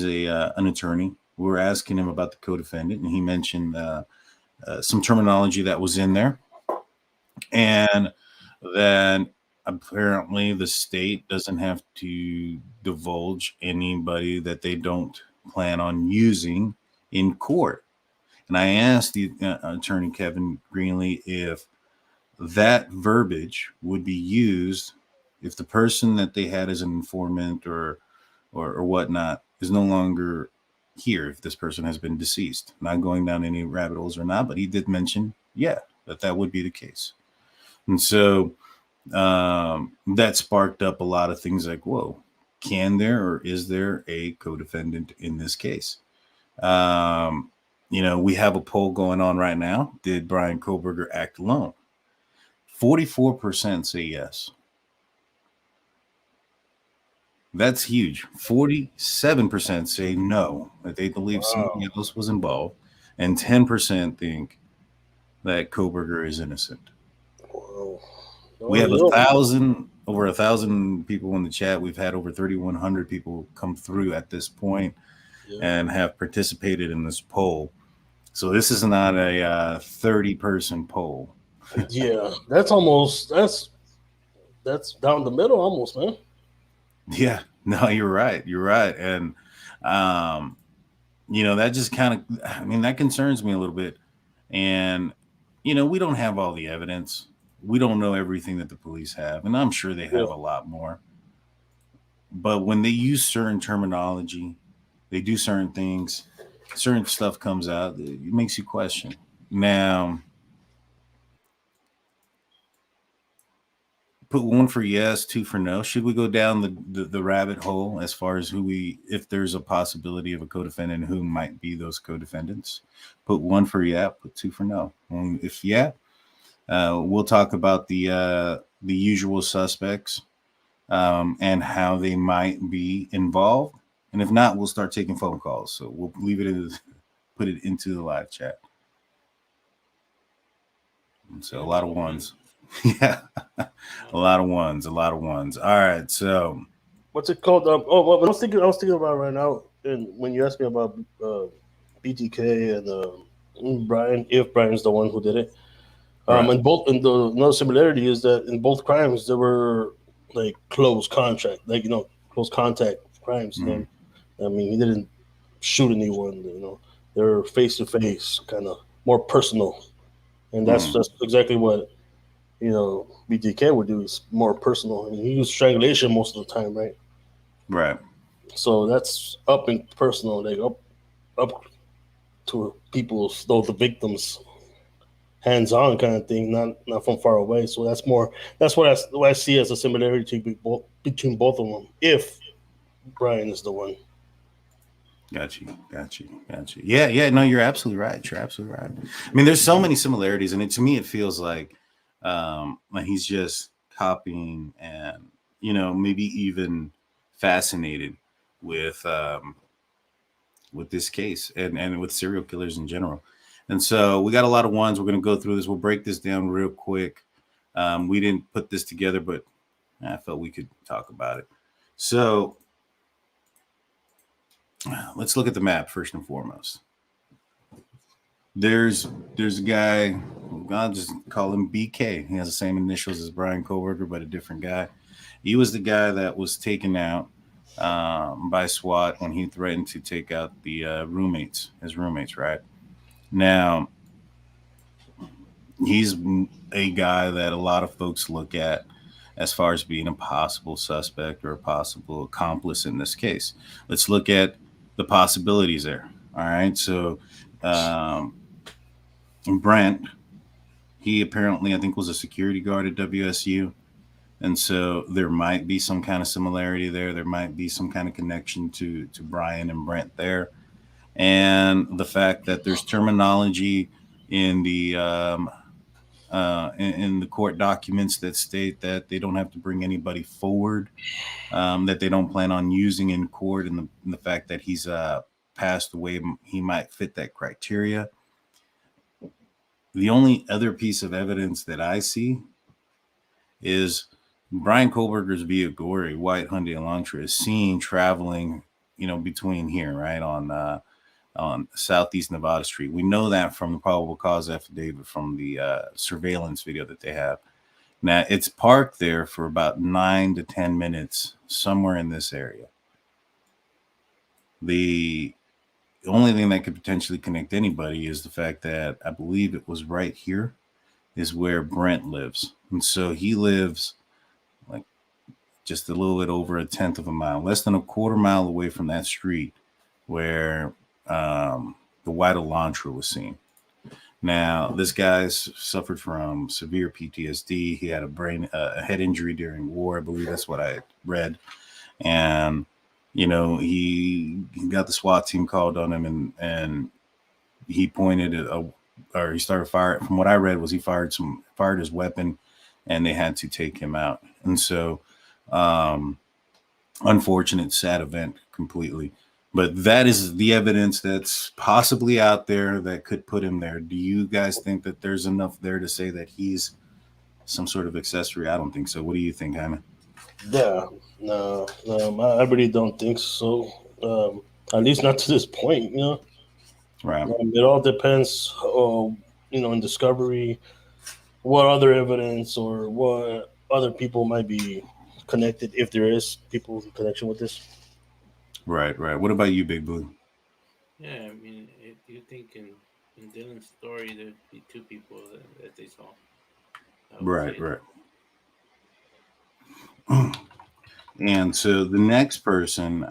an attorney. We were asking him about the co-defendant, and he mentioned some terminology that was in there, and then apparently the state doesn't have to divulge anybody that they don't plan on using in court. And I asked the attorney Kevin Greenlee if that verbiage would be used if the person that they had as an informant or whatnot is no longer here, if this person has been deceased. Not going down any rabbit holes or not, but he did mention, that would be the case. And so that sparked up a lot of things like, whoa, can there or is there a co-defendant in this case? We have a poll going on right now. Did Bryan Kohberger act alone? 44% say yes. That's huge. 47% say no, that they believe somebody else was involved, and 10% think that Kohberger is innocent. Whoa. We have over 1,000 people in the chat. We've had over 3,100 people come through at this point and have participated in this poll. So this is not a 30-person poll. Yeah, that's down the middle almost, man. Yeah, no, you're right. And, that just kind of, that concerns me a little bit. And, we don't have all the evidence. We don't know everything that the police have. And I'm sure they have a lot more. But when they use certain terminology they do certain things, certain stuff comes out, it makes you question. Now, put 1 for yes, 2 for no. Should we go down the rabbit hole as far as if there's a possibility of a co-defendant, who might be those co-defendants? Put 1 for yeah, put 2 for no. If yeah, we'll talk about the usual suspects and how they might be involved. And if not, we'll start taking phone calls. So we'll leave it put it into the live chat. And so a lot of ones. Yeah, a lot of ones. All right, so what's it called? What I was thinking about right now, and when you asked me about BTK and Brian, if Brian's the one who did it, right. another similarity is that in both crimes there were like close contact crimes. Mhm. I mean, he didn't shoot anyone. They're face to face, kind of more personal, and that's exactly what BTK would do. Is more personal. I mean, he used strangulation most of the time, right? Right. So that's up and personal, like up to people's, though the victims, hands-on kind of thing, not from far away. So that's what I see as a similarity between both of them. If Brian is the one. Got you. Yeah. No, you're absolutely right. I mean, there's so many similarities, and to me, it feels like he's just copying and maybe even fascinated with this case and with serial killers in general. And so we got a lot of ones. We're going to go through this. We'll break this down real quick. We didn't put this together, but I felt we could talk about it. So let's look at the map first and foremost. There's a guy, I'll just call him BK. He has the same initials as Bryan Kohberger, but a different guy. He was the guy that was taken out by SWAT when he threatened to take out the his roommates, right? Now, he's a guy that a lot of folks look at as far as being a possible suspect or a possible accomplice in this case. Let's look at the possibilities there. All right. So Brent, he apparently, I think, was a security guard at WSU. And so there might be some kind of similarity there. There might be some kind of connection to Bryan and Brent there. And the fact that there's terminology in the in the court documents that state that they don't have to bring anybody forward, that they don't plan on using in court, and the fact that he's passed away, he might fit that criteria. The only other piece of evidence that I see is Bryan Kohberger's vehicle, or a white Hyundai Elantra, is seen traveling, between here, right, on Southeast Nevada Street. We know that from the probable cause affidavit from the surveillance video that they have. Now, it's parked there for about 9 to 10 minutes, somewhere in this area. The only thing that could potentially connect anybody is the fact that I believe it was right here is where Brent lives. And so he lives like just a little bit over a tenth of a mile, less than a quarter mile away from that street where the white Elantra was seen. Now, this guy's suffered from severe PTSD. He had a head injury during war. I believe that's what I read. And, he got the SWAT team called on him, and he pointed at he started firing. From what I read was he fired his weapon, and they had to take him out. And so, unfortunate, sad event completely. But that is the evidence that's possibly out there that could put him there. Do you guys think that there's enough there to say that he's some sort of accessory? I don't think so. What do you think, Jaime? Yeah, no, I really don't think so. At least not to this point, Right. It all depends, in discovery, what other evidence or what other people might be connected, if there is people in connection with this. Right. What about you, Big Blue? Yeah, I mean, you think in Dylan's story there'd be two people that they saw. Right. And so the next person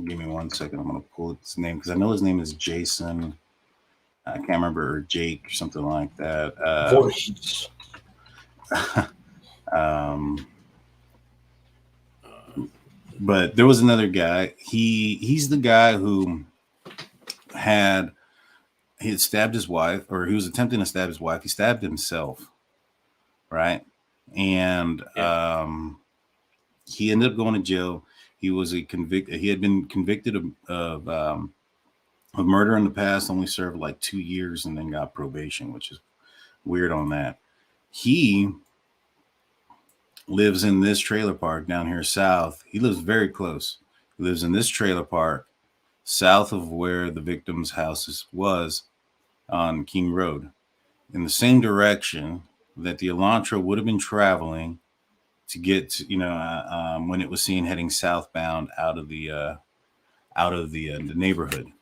Give me 1 second. I'm gonna pull his name because I know his name is Jason. I can't remember, or Jake or something like that. Voice. But there was another guy. He's the guy who he had stabbed his wife, or he was attempting to stab his wife. He stabbed himself, right? And he ended up going to jail. He was He had been convicted of murder in the past. Only served like 2 years, and then got probation, which is weird on that. He lives in this trailer park down here south. He lives very close. He lives in this trailer park south of where the victim's house was on King Road, in the same direction that the Elantra would have been traveling to get to, when it was seen heading southbound out of the neighborhood.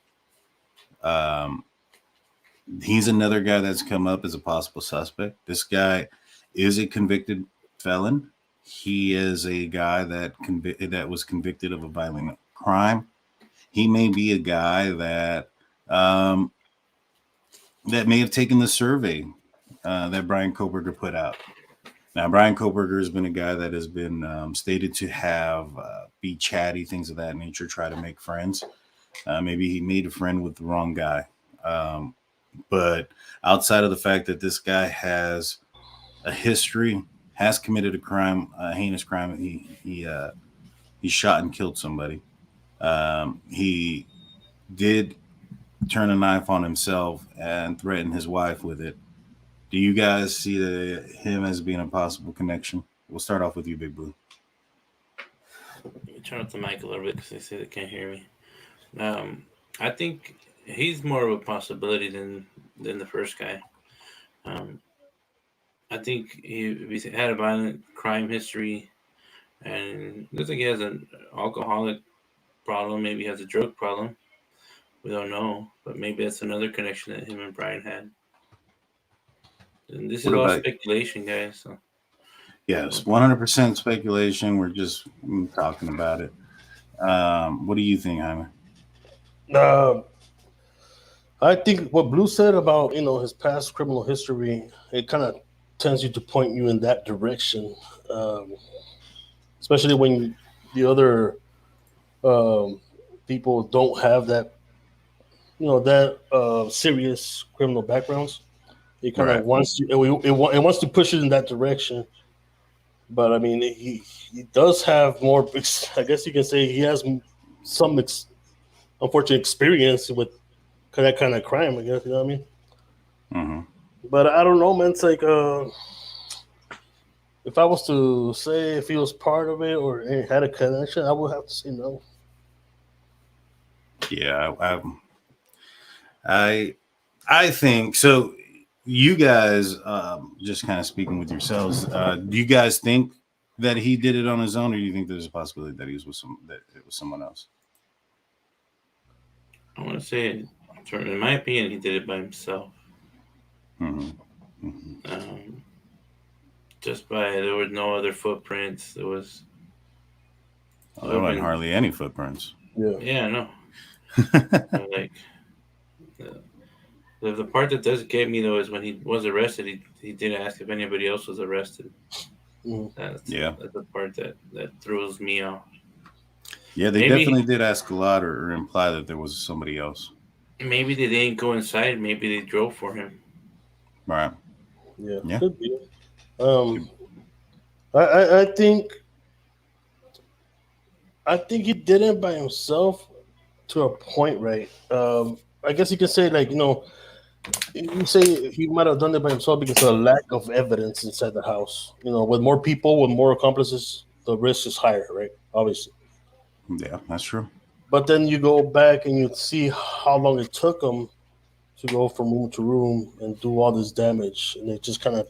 He's another guy that's come up as a possible suspect. This guy is a convicted felon. He is a guy that was convicted of a violent crime. He may be a guy that may have taken the survey that Bryan Kohberger put out. Now, Bryan Kohberger has been a guy that has been stated to have be chatty, things of that nature, try to make friends. Maybe he made a friend with the wrong guy. But outside of the fact that this guy has a history, has committed a crime, a heinous crime, he shot and killed somebody. He did turn a knife on himself and threaten his wife with it. Do you guys see him as being a possible connection? We'll start off with you, Big Blue. Turn up the mic a little bit because they say they can't hear me. I think he's more of a possibility than the first guy. I think he had a violent crime history, and looks like he has an alcoholic problem. Maybe he has a drug problem. We don't know, but maybe that's another connection that him and Bryan had. And this is all speculation, guys. So. Yes, 100% speculation. We're just talking about it. What do you think, Jaime? I think what Blue said about his past criminal history, it kind of tends you to point you in that direction, especially when the other people don't have that serious criminal backgrounds. It kind of wants to it wants to push it in that direction. But I mean, he does have more. I guess you can say he has some unfortunate experience with that kind of crime. I guess you know what I mean. Mm-hmm. But I don't know, man. It's like if I was to say if he was part of it or had a connection, I would have to say no. Yeah, I think so. You guys, just kind of speaking with yourselves, do you guys think that he did it on his own, or do you think there's a possibility that it was someone else? I want to say, in my opinion, he did it by himself. Mm-hmm. Mm-hmm. There were no other footprints. There was. There weren't hardly any footprints. Yeah, I know. The part that does get me though is when he was arrested. He did ask if anybody else was arrested. That's the part that throws me off. Yeah, they definitely did ask a lot or imply that there was somebody else. Maybe they didn't go inside. Maybe they drove for him. Right. Yeah. Could be. I think he did it by himself to a point, right? I guess you can say you say he might have done it by himself because of a lack of evidence inside the house. With more people, with more accomplices, the risk is higher, right? Obviously. Yeah, that's true. But then you go back and you see how long it took him to go from room to room and do all this damage, and it just kind of,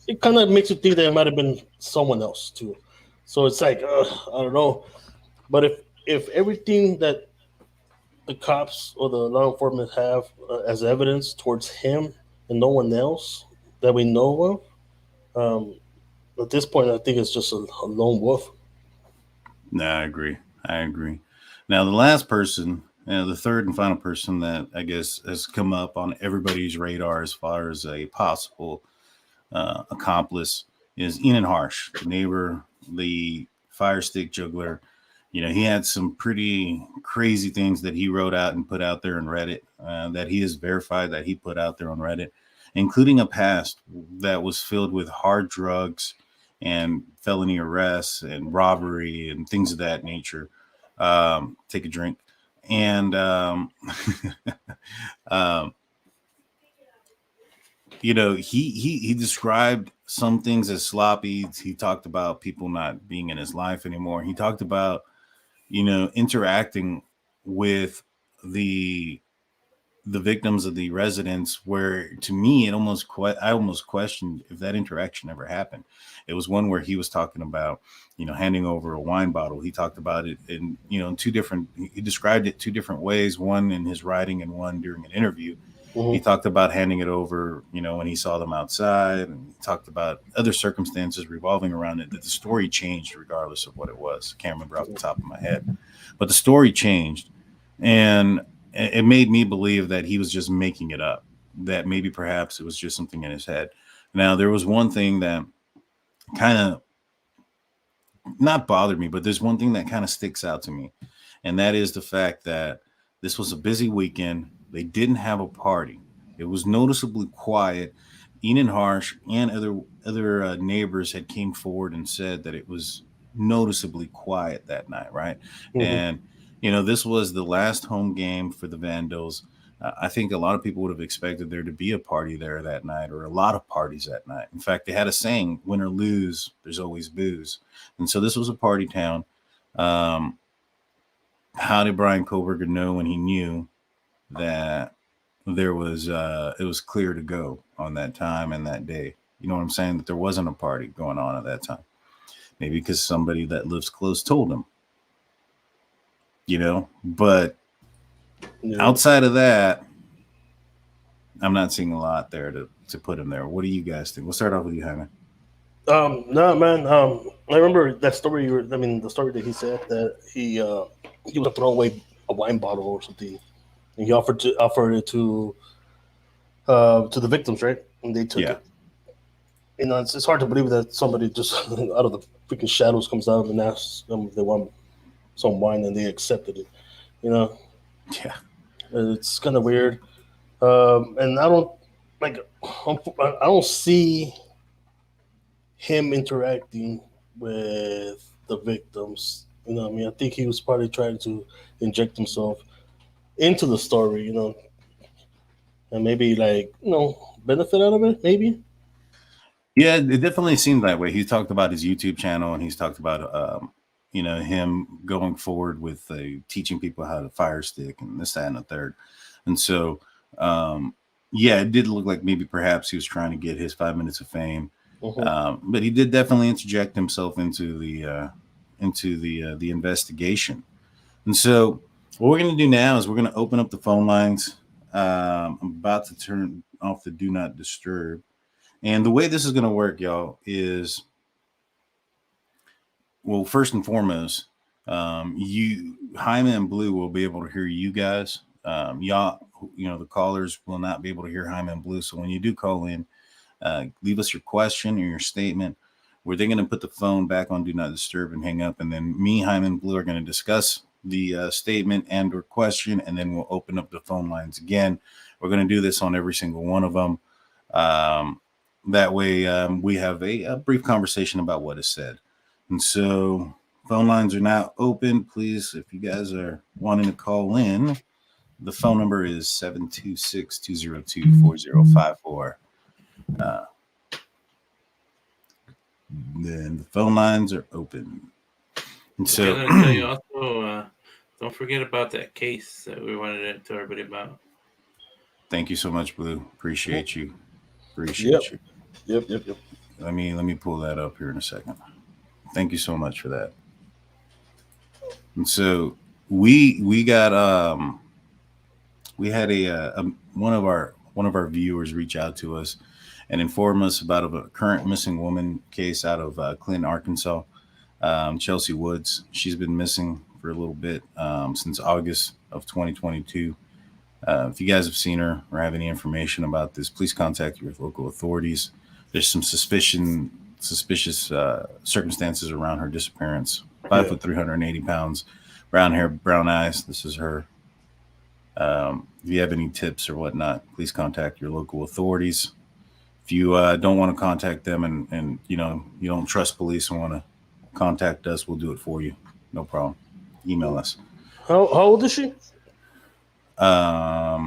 it kind of makes you think that it might have been someone else too. So it's like, I don't know. But if everything that the cops or the law enforcement have as evidence towards him and no one else that we know of, at this point, I think it's just a lone wolf. Nah, I agree. I agree. Now, the last person, the third and final person that I guess has come up on everybody's radar as far as a possible accomplice is Enan Harsh, the neighbor, the fire stick juggler. You know, he had some pretty crazy things that he wrote out and put out there on Reddit that he has verified that he put out there on Reddit, including a past that was filled with hard drugs and felony arrests and robbery and things of that nature. Take a drink. And, you know, he described some things as sloppy. He talked about people not being in his life anymore. He talked about, you know, interacting with the victims of the residents, where to me it I almost questioned if that interaction ever happened. It was one where he was talking about, you know, handing over a wine bottle. He talked about it in, you know, he described it two different ways, one in his writing and one during an interview. Mm-hmm. He talked about handing it over, you know, when he saw them outside, and he talked about other circumstances revolving around it, that the story changed regardless of what it was. I can't remember off the top of my head, but the story changed, and it made me believe that he was just making it up, that maybe perhaps it was just something in his head. Now, there was one thing that kind of not bothered me, but there's one thing that kind of sticks out to me, and that is the fact that this was a busy weekend. They didn't have a party. It was noticeably quiet. Enan Harsh and other neighbors had came forward and said that it was noticeably quiet that night, right? Mm-hmm. And, you know, this was the last home game for the Vandals. I think a lot of people would have expected there to be a party there that night, or a lot of parties that night. In fact, they had a saying, win or lose, there's always booze. And so this was a party town. How did Bryan Kohberger know when he knew that there was it was clear to go on that time and that day? You know what I'm saying? That there wasn't a party going on at that time. Maybe because somebody that lives close told him, you know, but outside of that, I'm not seeing a lot there to put him there. What do you guys think? We'll start off with you, Jaime. No, man. I remember that story. The story that he said that he was throwing away a wine bottle or something, and he offered it to the victims, right? And they took it. You know, it's hard to believe that somebody just out of the freaking shadows comes out and asks them if they want some wine, and they accepted it. You know, yeah, it's kind of weird. And I don't see him interacting with the victims. You know what I mean? I think he was probably trying to inject himself into the story, you know, and maybe benefit out of it, maybe. Yeah, it definitely seemed that way. He talked about his YouTube channel, and he's talked about, you know, him going forward with teaching people how to fire stick and this, that, and the third. And so, yeah, it did look like maybe perhaps he was trying to get his 5 minutes of fame. Mm-hmm. But he did definitely interject himself into the investigation. And so what we're going to do now is we're going to open up the phone lines. I'm about to turn off the do not disturb. And the way this is going to work, y'all, is, well, first and foremost, Jaime and Blue will be able to hear you guys. Y'all, you know, the callers will not be able to hear Jaime and Blue. So when you do call in, leave us your question or your statement, where they're going to put the phone back on do not disturb and hang up. And then me, Jaime, and Blue are going to discuss the statement and or question, and then we'll open up the phone lines again. We're going to do this on every single one of them. That way we have a brief conversation about what is said. And so phone lines are now open. Please, if you guys are wanting to call in, the phone number is 726-202-4054. Then the phone lines are open. And so you also don't forget about that case that we wanted to tell everybody about. Thank you so much, Blue. Appreciate you. Appreciate you. Yep. Let me pull that up here in a second. Thank you so much for that. And so we got we had one of our viewers reach out to us and inform us about a current missing woman case out of Clinton, Arkansas. Chelsea Woods. She's been missing for a little bit, since August of 2022. If you guys have seen her or have any information about this, please contact your local authorities. There's some suspicious circumstances around her disappearance. 5 foot 380 pounds, brown hair, brown eyes. This is her. If you have any tips or whatnot, please contact your local authorities. If you don't want to contact them and you don't trust police and want to contact us, we'll do it for you. No problem. Email us. How old is she? Oh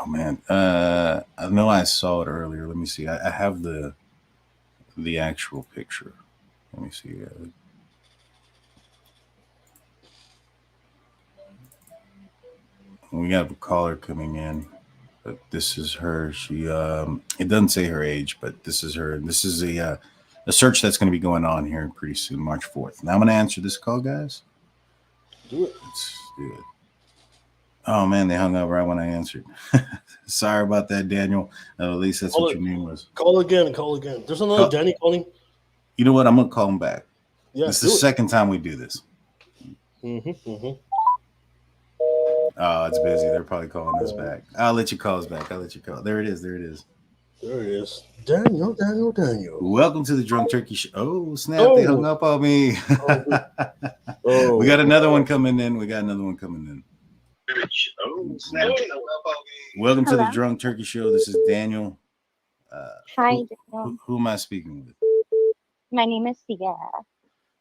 man, I know I saw it earlier. Let me see. I have the actual picture. Let me see. We have a caller coming in, but this is her. She it doesn't say her age, but this is her. This is a search that's going to be going on here pretty soon, March 4th. Now I'm going to answer this call, guys. Do it. Let's do it. Oh man, they hung up right when I answered. Sorry about that, Daniel. At least that's what your name was. Call again. There's another Danny calling. You know what? I'm gonna call him back. Yeah, this is the second time we do this. Oh, it's busy. They're probably calling us back. I'll let you call us back. There it is. There it is. Daniel. Welcome to the Drunk Turkey Show. Oh, snap. They hung up on me. We got another one coming in. Oh, snap. Welcome to the Drunk Turkey Show. This is Daniel. Hi, Daniel. Who am I speaking with? My name is Sierra.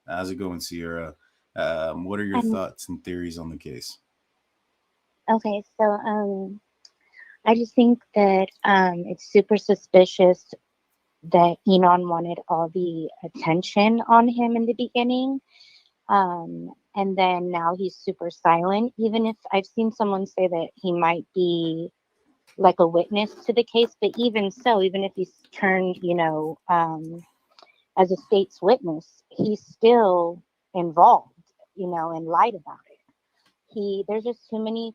How's it going, Sierra? What are your thoughts and theories on the case? Okay, so I just think that it's super suspicious that Enon wanted all the attention on him in the beginning. And then now he's super silent, even if I've seen someone say that he might be like a witness to the case. But even so, even if he's turned, as a state's witness, he's still involved, and lied about it. There's just too many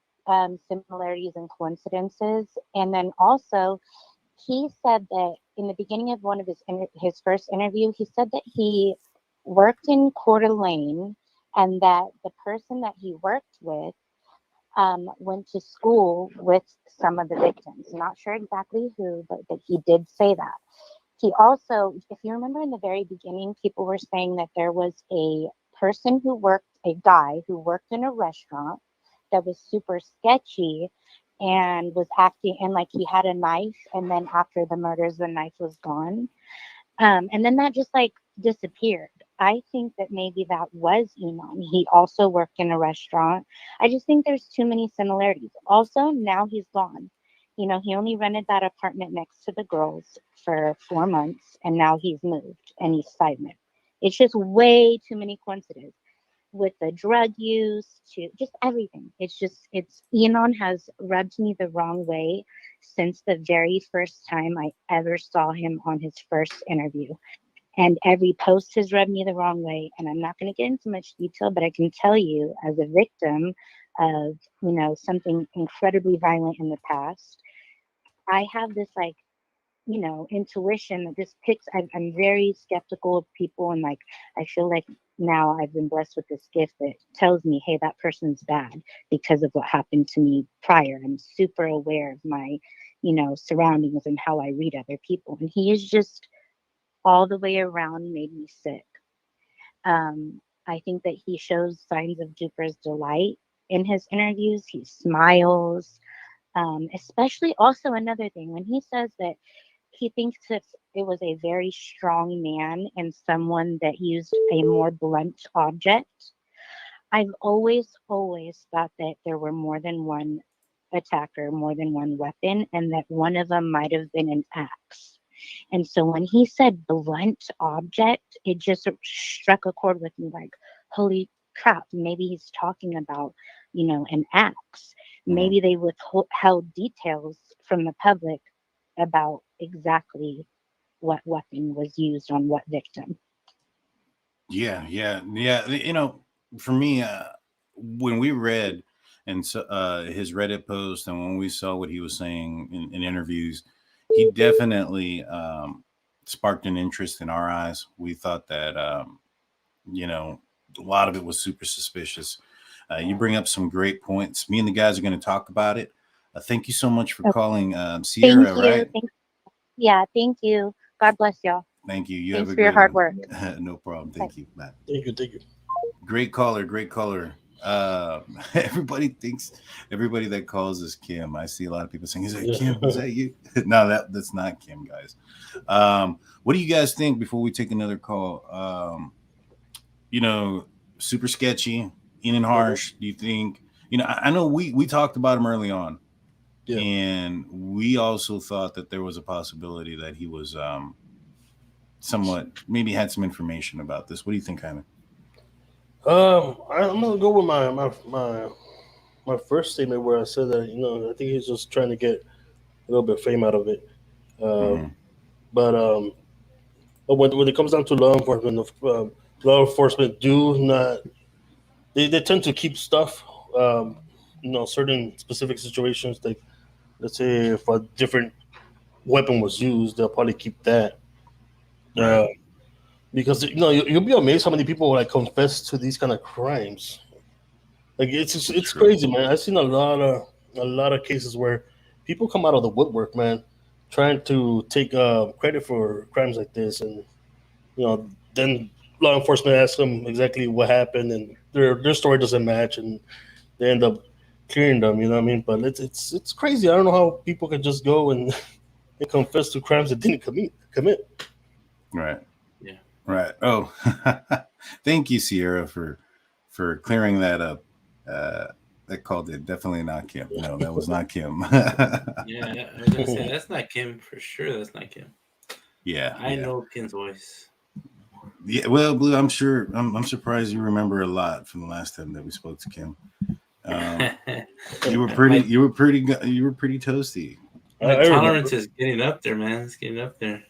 similarities and coincidences. And then also, he said that in the beginning of one of his first interview, he said that he worked in Coeur d'Alene and that the person that he worked with went to school with some of the victims. Not sure exactly who, but that he did say that. He also, if you remember in the very beginning, people were saying that there was a guy who worked in a restaurant that was super sketchy and was acting, and like he had a knife, and then after the murders, the knife was gone. And then that just like disappeared. I think that maybe that was Enon. He also worked in a restaurant. I just think there's too many similarities. Also, now he's gone. He only rented that apartment next to the girls for 4 months, and now he's moved and he's silent. It's just way too many coincidences with the drug use to just everything. It's Enon has rubbed me the wrong way since the very first time I ever saw him on his first interview. And every post has rubbed me the wrong way. And I'm not going to get into much detail, but I can tell you, as a victim of, something incredibly violent in the past, I have this intuition that this picks. I'm very skeptical of people, and I feel like now I've been blessed with this gift that tells me, hey, that person's bad because of what happened to me prior. I'm super aware of my, surroundings and how I read other people. And he is just all the way around made me sick. I think that he shows signs of Jupiter's delight in his interviews. He smiles, especially also another thing when he says that he thinks that it was a very strong man and someone that used a more blunt object. I've always thought that there were more than one attacker, more than one weapon, and that one of them might have been an axe. And so when he said blunt object, it just struck a chord with me, like, holy crap, maybe he's talking about, an axe. Maybe they withheld details from the public about exactly what weapon was used on what victim. Yeah. For me, when we read his Reddit post and when we saw what he was saying in interviews, he definitely sparked an interest in our eyes. We thought that, a lot of it was super suspicious. You bring up some great points. Me and the guys are going to talk about it. Thank you so much for calling Sierra, Thank you. right? Yeah, thank you. God bless y'all. Thank you. You Thanks have a for your great hard one. work. No problem. Thank you, Matt. Thank you. Thank you. Great caller. Great caller. Everybody that calls is Kim. I see a lot of people saying, "Is that Kim? Is that you?" No, that's not Kim, guys. What do you guys think before we take another call? Super sketchy, in and harsh. Do you think? I know we talked about him early on, and we also thought that there was a possibility that he was somewhat maybe had some information about this. What do you think, Jaime? I'm gonna go with my first statement where I said that I think he's just trying to get a little bit of fame out of it. But when it comes down to law enforcement, do not they tend to keep stuff. Certain specific situations, like let's say if a different weapon was used, they'll probably keep that. Because you'll be amazed how many people like confess to these kind of crimes. Like it's crazy, man. I've seen a lot of cases where people come out of the woodwork, man, trying to take credit for crimes like this, and then law enforcement asks them exactly what happened, and their story doesn't match, and they end up clearing them. You know what I mean? But it's crazy. I don't know how people can just go and confess to crimes they didn't commit. Right. Yeah. Right. Oh, thank you, Sierra, for clearing that up. That called it definitely not Kim. No, that was not Kim. Yeah, I was gonna say that's not Kim for sure. That's not Kim. Yeah, I know Kim's voice. Yeah, well, Blue, I'm sure. I'm surprised you remember a lot from the last time that we spoke to Kim. You were pretty. You were pretty toasty. My tolerance is getting up there, man. It's getting up there.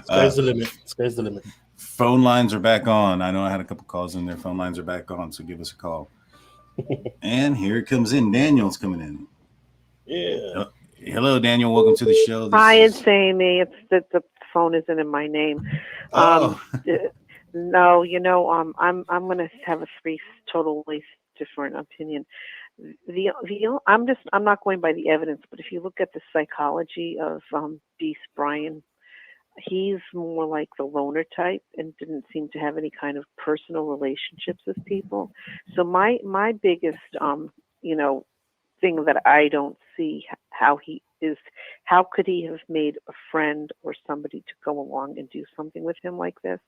Sky's the limit. Sky's the limit. Phone lines are back on. I know I had a couple calls in there. Phone lines are back on, so give us a call. And here it comes in. Daniel's coming in. Yeah. Hello, Daniel. Welcome to the show. Hi, it's Amy. It's the phone isn't in my name. Oh. No, I'm going to have a totally different opinion. I'm not going by the evidence, but if you look at the psychology of Beast Bryan, he's more like the loner type and didn't seem to have any kind of personal relationships with people. So my biggest thing that I don't see how could he have made a friend or somebody to go along and do something with him like this?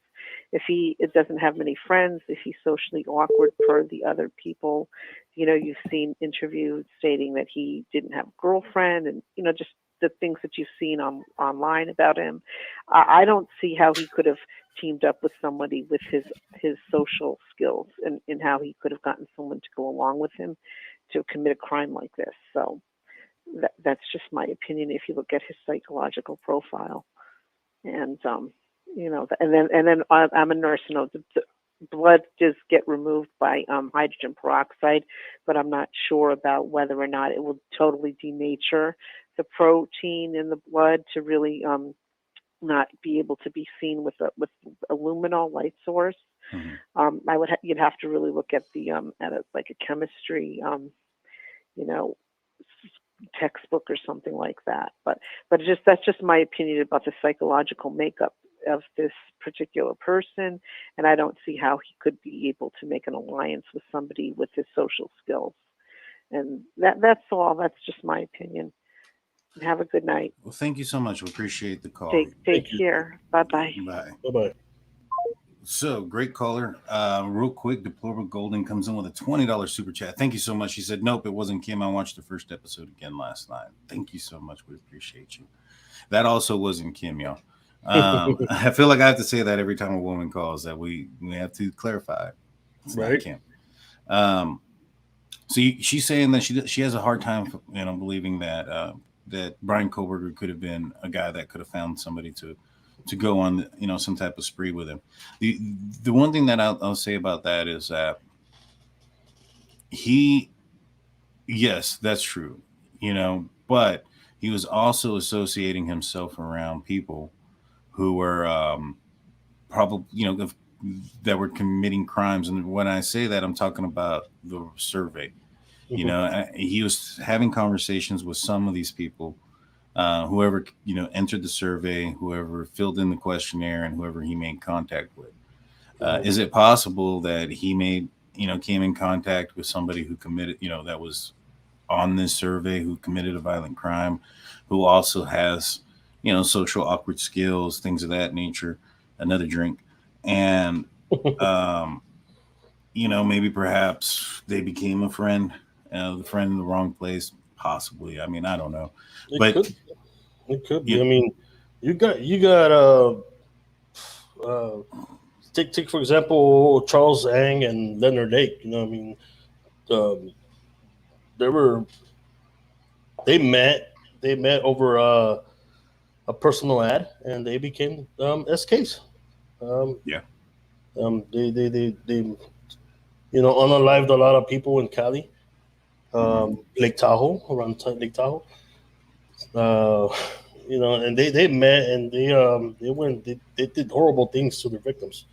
If it doesn't have many friends, if he's socially awkward for the other people, you've seen interviews stating that he didn't have a girlfriend, and just the things that you've seen online about him. I don't see how he could have teamed up with somebody with his social skills and how he could have gotten someone to go along with him to commit a crime like this. So that's just my opinion. If you look at his psychological profile, and and then I'm a nurse. The blood does get removed by hydrogen peroxide, but I'm not sure about whether or not it will totally denature the protein in the blood to really not be able to be seen with a luminol light source. Mm-hmm. You'd have to really look at like a chemistry textbook or something like that. But that's just my opinion about the psychological makeup of this particular person, and I don't see how he could be able to make an alliance with somebody with his social skills. And that's all. That's just my opinion. Have a good night. Well, thank you so much. We appreciate the call. Take care. Bye-bye. Bye. Bye-bye. So, great caller. Real quick, Deplorable Golden comes in with a $20 super chat. Thank you so much. He said, nope, it wasn't Kim. I watched the first episode again last night. Thank you so much. We appreciate you. That also wasn't Kim, y'all. I feel like I have to say that every time a woman calls, that we have to clarify. It's not Kim. So she's saying that she has a hard time, believing that that Bryan Kohberger could have been a guy that could have found somebody to go on, some type of spree with him. The one thing that I'll say about that is that yes, that's true, but he was also associating himself around people who were probably, that were committing crimes. And when I say that, I'm talking about the survey. You know, he was having conversations with some of these people, whoever, you know, entered the survey, whoever filled in the questionnaire, and whoever he made contact with. Is it possible that he came in contact with somebody who committed, you know, that was on this survey, who committed a violent crime, who also has, you know, social awkward skills, things of that nature? Another drink. And, you know, maybe perhaps they became a friend, the friend in the wrong place, possibly. I mean, I don't know. It could be. I mean, you got take for example Charles Ang and Leonard Lake. You know, I mean, they met over a personal ad, and they became SKs. They you know, unalived a lot of people in Cali, Lake Tahoe, around Lake Tahoe. You know, and they met, and they did horrible things to their victims.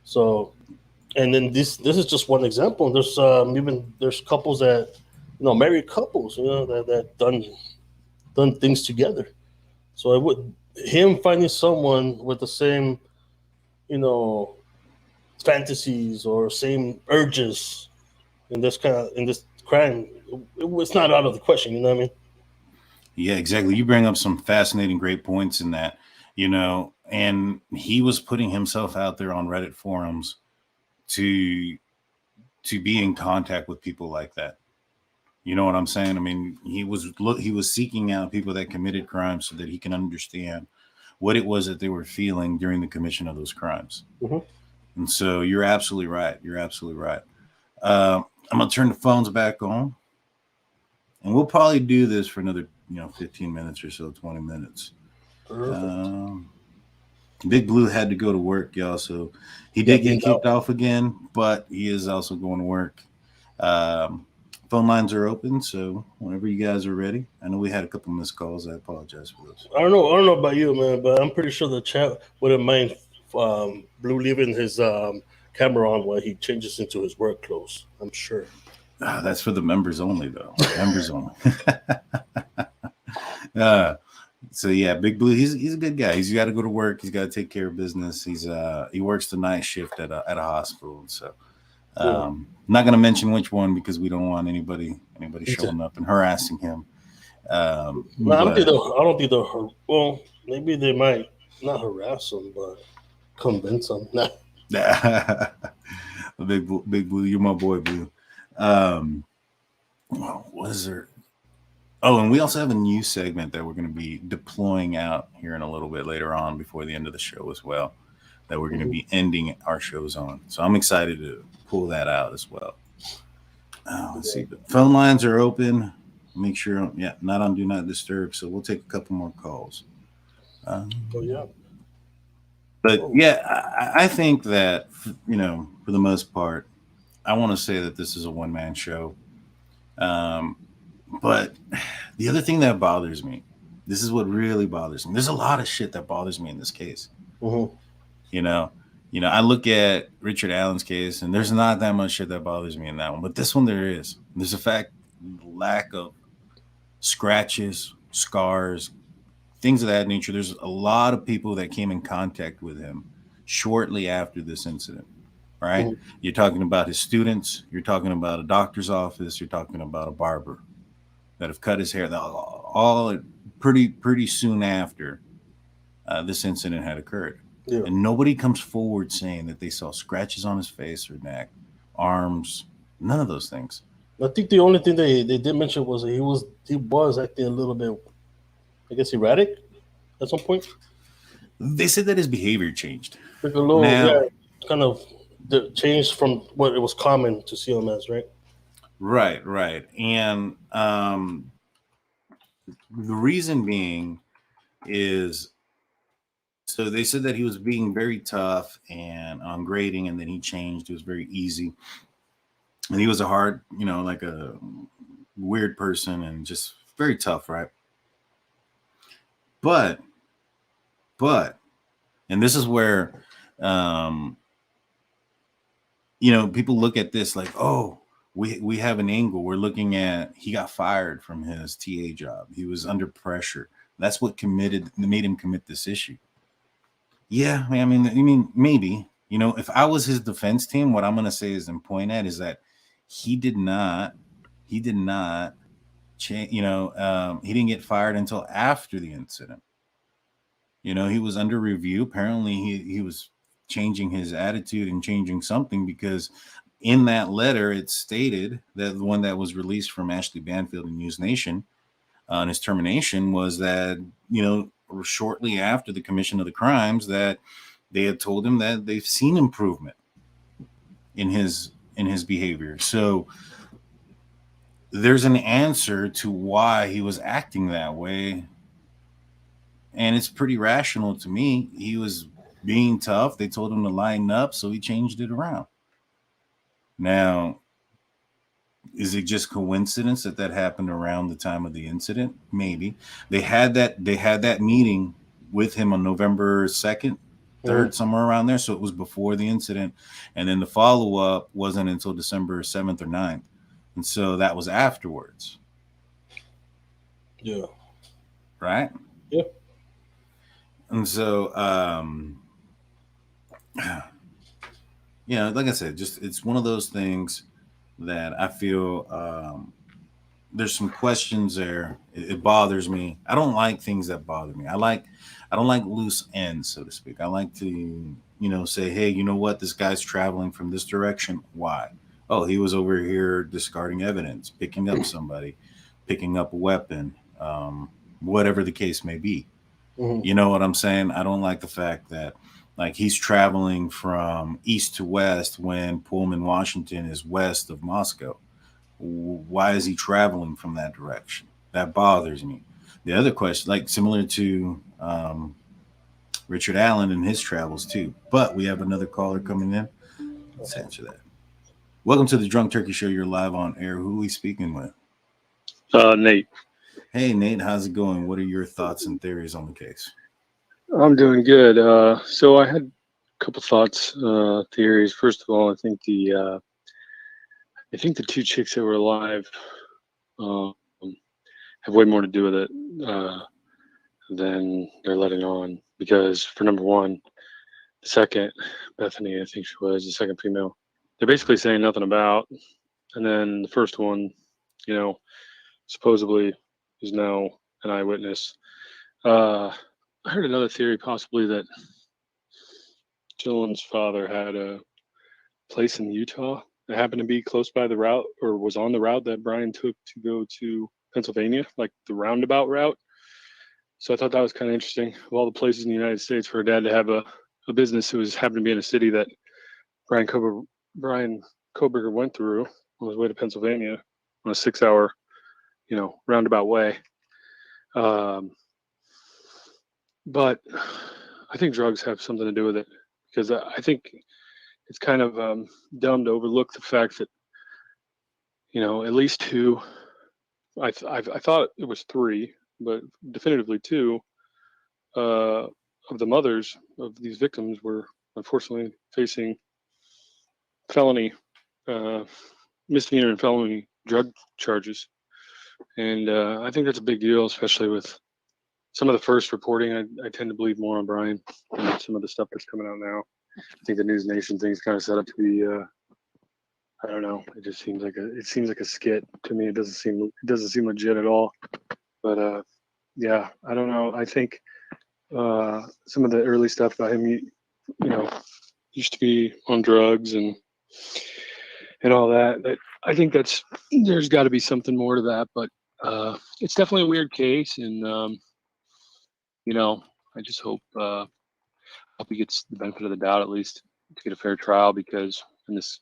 So, and then this is just one example. There's there's couples that, you know, married couples, you know, that done things together. So him finding someone with the same, you know, fantasies or same urges in this crime, it's not out of the question. You know what I mean? Yeah, exactly. You bring up some fascinating, great points in that, you know, and he was putting himself out there on Reddit forums to be in contact with people like that. You know what I'm saying? I mean, he was seeking out people that committed crimes so that he can understand what it was that they were feeling during the commission of those crimes. And so you're absolutely right. You're absolutely right. I'm gonna turn the phones back on, and we'll probably do this for another, 15 minutes or so, 20 minutes. Big Blue had to go to work, y'all, so he did get kicked off again, but he is also going to work. Phone lines are open, so whenever you guys are ready. I know we had a couple missed calls. I apologize for those. I don't know about you, man, but I'm pretty sure the chat wouldn't mind Blue leaving his camera on while he changes into his work clothes. I'm sure. That's for the members only, though. Members only. So yeah, Big Blue, he's a good guy. He's got to go to work. He's got to take care of business. He works the night shift at a hospital. So I'm not going to mention which one because we don't want anybody showing up and harassing him. I don't think they'll. Well, maybe they might not harass him, but convince him. Big Blue, you're my boy, Blue. What is there? Oh, and we also have a new segment that we're going to be deploying out here in a little bit later on before the end of the show as well, that we're going to be ending our shows on. So I'm excited to pull that out as well. Let's see. The phone lines are open. Make sure, not on Do Not Disturb. So we'll take a couple more calls. But I think that, for the most part, I want to say that this is a one-man show. But the other thing that bothers me, this is what really bothers me. There's a lot of shit that bothers me in this case. I look at Richard Allen's case, and there's not that much shit that bothers me in that one. But this one, there is. There's a lack of scratches, scars, things of that nature. There's a lot of people that came in contact with him shortly after this incident. Right? You're talking about his students. You're talking about a doctor's office. You're talking about a barber that have cut his hair. All pretty soon after this incident had occurred. And nobody comes forward saying that they saw scratches on his face or neck, arms, none of those things. I think the only thing they did mention was that he was acting a little bit, I guess, erratic at some point. They said that his behavior changed. Like a little, kind of changed from what it was common to see him as, right? Right. And the reason being is, so they said that he was being very tough and on grading, and then he changed. It was very easy. And he was a hard, like a weird person and just very tough, right? But, and this is where people look at this like, oh, we have an angle. We're looking at he got fired from his TA job. He was under pressure. That's what made him commit this issue. Yeah, I mean, maybe. If I was his defense team, what I'm going to say is and point at is that he did not change. He didn't get fired until after the incident. He was under review. Apparently, he was changing his attitude and changing something, because in that letter it stated that the one that was released from Ashley Banfield and News Nation on his termination was that shortly after the commission of the crimes that they had told him that they've seen improvement in his behavior. So there's an answer to why he was acting that way, and it's pretty rational to me. He was being tough. They told him to line up, so he changed it around. Now, is it just coincidence that happened around the time of the incident? Maybe. They had that meeting with him on November 2nd, 3rd, somewhere around there. So it was before the incident. And then the follow-up wasn't until December 7th or 9th. And so that was afterwards. Yeah. Right? Yeah. And so, like I said, just it's one of those things that I feel there's some questions there. It bothers me. I don't like things that bother me. I don't like loose ends, so to speak. I like to, say, hey, you know what? This guy's traveling from this direction. Why? Oh, he was over here discarding evidence, picking up somebody, picking up a weapon, whatever the case may be. Mm-hmm. You know what I'm saying? I don't like the fact that he's traveling from east to west when Pullman, Washington is west of Moscow. Why is he traveling from that direction? That bothers me. The other question, similar to Richard Allen and his travels too. But we have another caller coming in. Let's answer that. Welcome to the Drunk Turkey Show. You're live on air. Who are we speaking with? Nate. Hey, Nate. How's it going? What are your thoughts and theories on the case? I'm doing good. So I had a couple thoughts, theories. First of all, I think the two chicks that were alive have way more to do with it than they're letting on. Because for number one, the second, Bethany, I think she was the second female, they're basically saying nothing about. And then the first one, supposedly is now an eyewitness. I heard another theory, possibly that Dylan's father had a place in Utah that happened to be close by the route, or was on the route that Bryan took to go to Pennsylvania, like the roundabout route. So I thought that was kind of interesting. Of all the places in the United States for a dad to have a business who happened to be in a city that Bryan Kohberger went through on his way to Pennsylvania on a 6-hour, roundabout way. But I think drugs have something to do with it, because I think it's kind of dumb to overlook the fact that, at least two, I thought it was three, but definitively two of the mothers of these victims were unfortunately facing felony, misdemeanor and felony drug charges. And I think that's a big deal, especially with some of the first reporting. I tend to believe more on Bryan than some of the stuff that's coming out now. I think the News Nation thing's kind of set up to be, I don't know. It just seems like a skit to me. It doesn't seem legit at all. But yeah, I don't know. I think some of the early stuff about him, used to be on drugs and all that. I think there's got to be something more to that. But it's definitely a weird case, and I just hope he gets the benefit of the doubt, at least, to get a fair trial, because in this,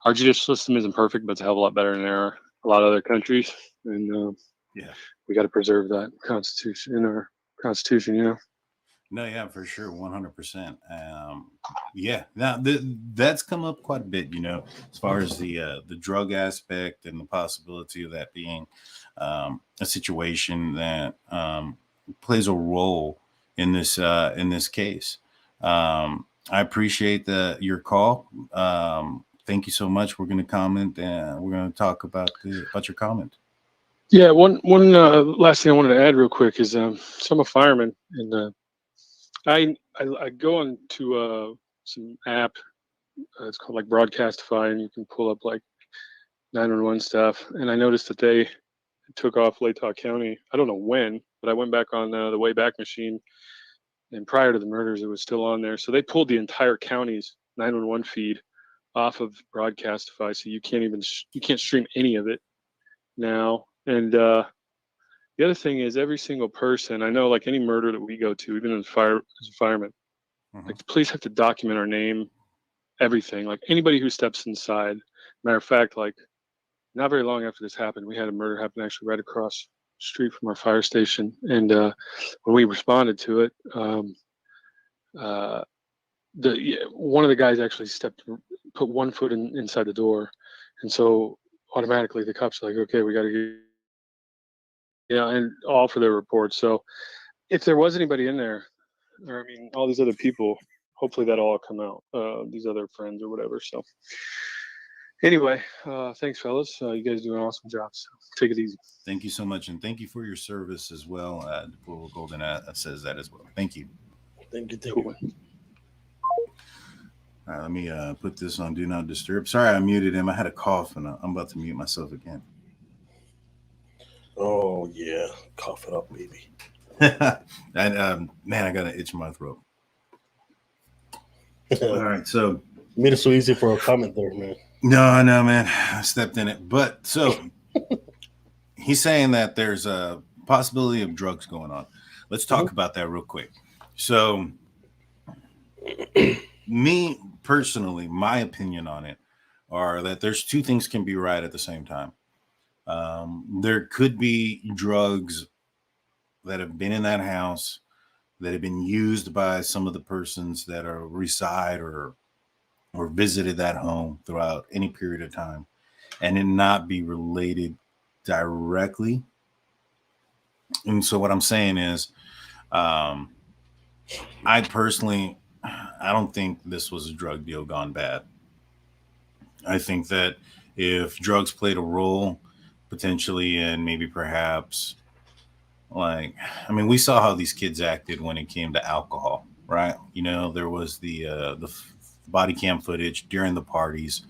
our judicial system isn't perfect, but it's a hell of a lot better than a lot of other countries. And yeah, we got to preserve that constitution in our constitution, No, yeah, for sure, 100%. Yeah, now that's come up quite a bit, as far as the drug aspect and the possibility of that being a situation that plays a role in this case. I appreciate your call. thank you so much. We're going to comment and we're going to talk about your comment. Yeah, one last thing I wanted to add real quick is so I'm a fireman, and I go on to some app. It's called like Broadcastify, and you can pull up like 911 stuff. And I noticed that they took off Latah County. I don't know when, but I went back on the Wayback Machine, and prior to the murders, it was still on there. So they pulled the entire county's 911 feed off of Broadcastify, so you can't stream any of it now. And the other thing is, every single person I know, like any murder that we go to, even as a fireman, like the police have to document our name, everything. Like anybody who steps inside. Matter of fact, like not very long after this happened, we had a murder happen actually right across the street from our fire station. And when we responded to it, one of the guys actually put 1 foot inside the door, and so automatically the cops are like, okay, we got to get. Yeah, and all for their reports. So if there was anybody in there, or I mean, all these other people, hopefully that'll all come out, these other friends or whatever. So anyway, thanks, fellas. You guys do an awesome job. So take it easy. Thank you so much. And thank you for your service as well. Deployable Golden says that as well. Thank you. Thank you. All right, let me put this on Do Not Disturb. Sorry, I muted him. I had a cough, and I'm about to mute myself again. Oh, yeah. Cough it up, baby. And man, I got an itch in my throat. All right, so you made it so easy for a comment there, man. No, man, I stepped in it. But so he's saying that there's a possibility of drugs going on. Let's talk about that real quick. So me personally, my opinion on it are that there's two things can be right at the same time. There could be drugs that have been in that house that have been used by some of the persons that are reside or visited that home throughout any period of time, and it not be related directly. And so what I'm saying is, I personally, I don't think this was a drug deal gone bad. I think that if drugs played a role potentially, and maybe perhaps, like, I mean, we saw how these kids acted when it came to alcohol, right? You know, there was the body cam footage during the parties.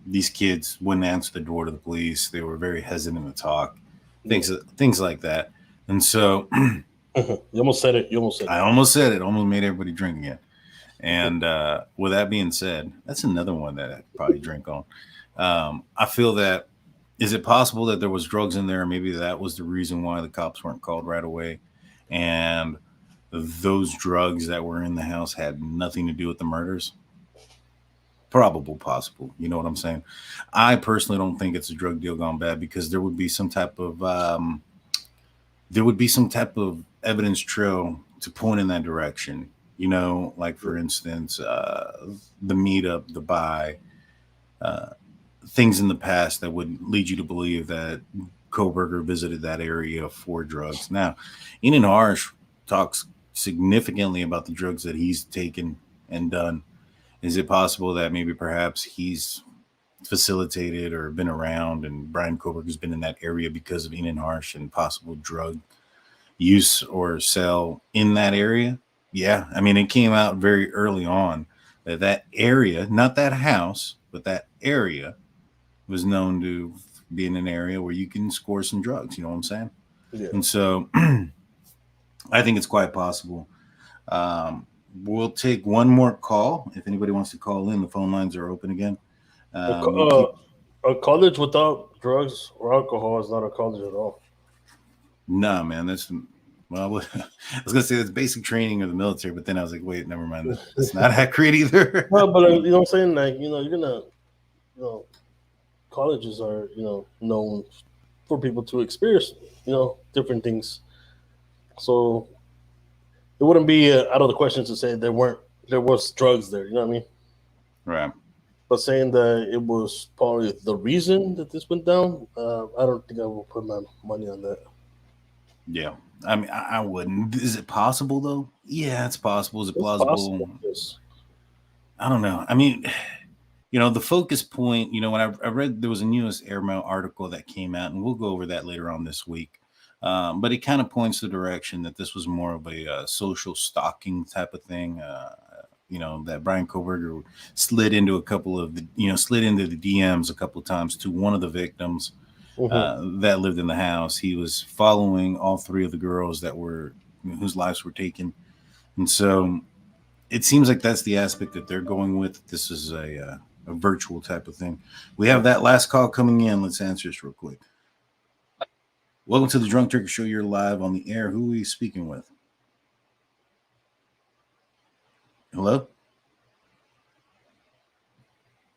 These kids wouldn't answer the door to the police. They were very hesitant to talk, things like that. And so you almost said it. I almost said it. Almost made everybody drink again. And with that being said, that's another one that I'd probably drink on. I feel that, is it possible that there was drugs in there? Maybe that was the reason why the cops weren't called right away. And those drugs that were in the house had nothing to do with the murders. Possible. You know what I'm saying? I personally don't think it's a drug deal gone bad, because there would be some type of evidence trail to point in that direction. You know, like for instance, the meetup, the buy, things in the past that would lead you to believe that Kohberger visited that area for drugs. Now, Enan Harsh talks significantly about the drugs that he's taken and done. Is it possible that maybe perhaps he's facilitated or been around, and Bryan Kohberger's been in that area because of Enan Harsh and possible drug use or sell in that area? Yeah, I mean, it came out very early on that area, not that house, but that area was known to be in an area where you can score some drugs. You know what I'm saying? Yeah. And so I think it's quite possible. We'll take one more call. If anybody wants to call in, the phone lines are open again. A college without drugs or alcohol is not a college at all. No, man, that's, well, I was gonna say that's basic training of the military, but then I was like, wait, never mind. It's not accurate either. No, but you know what I'm saying? Like, you know, you're gonna, you know, colleges are, you know, known for people to experience, you know, different things. So it wouldn't be out of the question to say there was drugs there. You know what I mean? Right. But saying that it was probably the reason that this went down, I don't think I will put my money on that. Yeah, I mean, I wouldn't. Is it possible though? Yeah, it's possible. Is it plausible? Yes. I don't know. I mean, the focus point, when I read, there was a U.S. Airmail article that came out, and we'll go over that later on this week. But it kind of points the direction that this was more of a social stalking type of thing. That Bryan Kohberger slid into slid into the DMs a couple of times to one of the victims that lived in the house. He was following all three of the girls whose lives were taken. And so it seems like that's the aspect that they're going with. This is a virtual type of thing. We have that last call coming in. Let's answer this real quick. Welcome to the Drunk Turkey Show. You're live on the air. Who are you speaking with? Hello?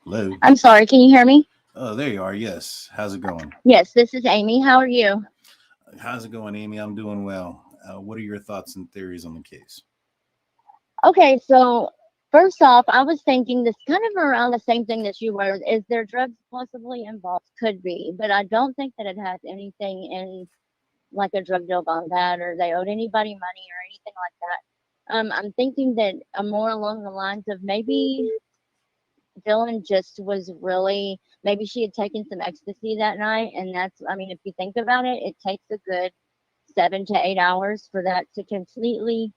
Hello? I'm sorry, can you hear me? Oh, there you are. Yes. How's it going? Yes, this is Amy. How are you? How's it going, Amy? I'm doing well. What are your thoughts and theories on the case? Okay, so first off, I was thinking this kind of around the same thing that you were. Is there drugs possibly involved? Could be, but I don't think that it has anything in like a drug deal gone bad or they owed anybody money or anything like that. I'm thinking that more along the lines of maybe Dylan just was really, maybe she had taken some ecstasy that night. And that's, I mean, if you think about it, it takes a good 7 to 8 hours for that to completely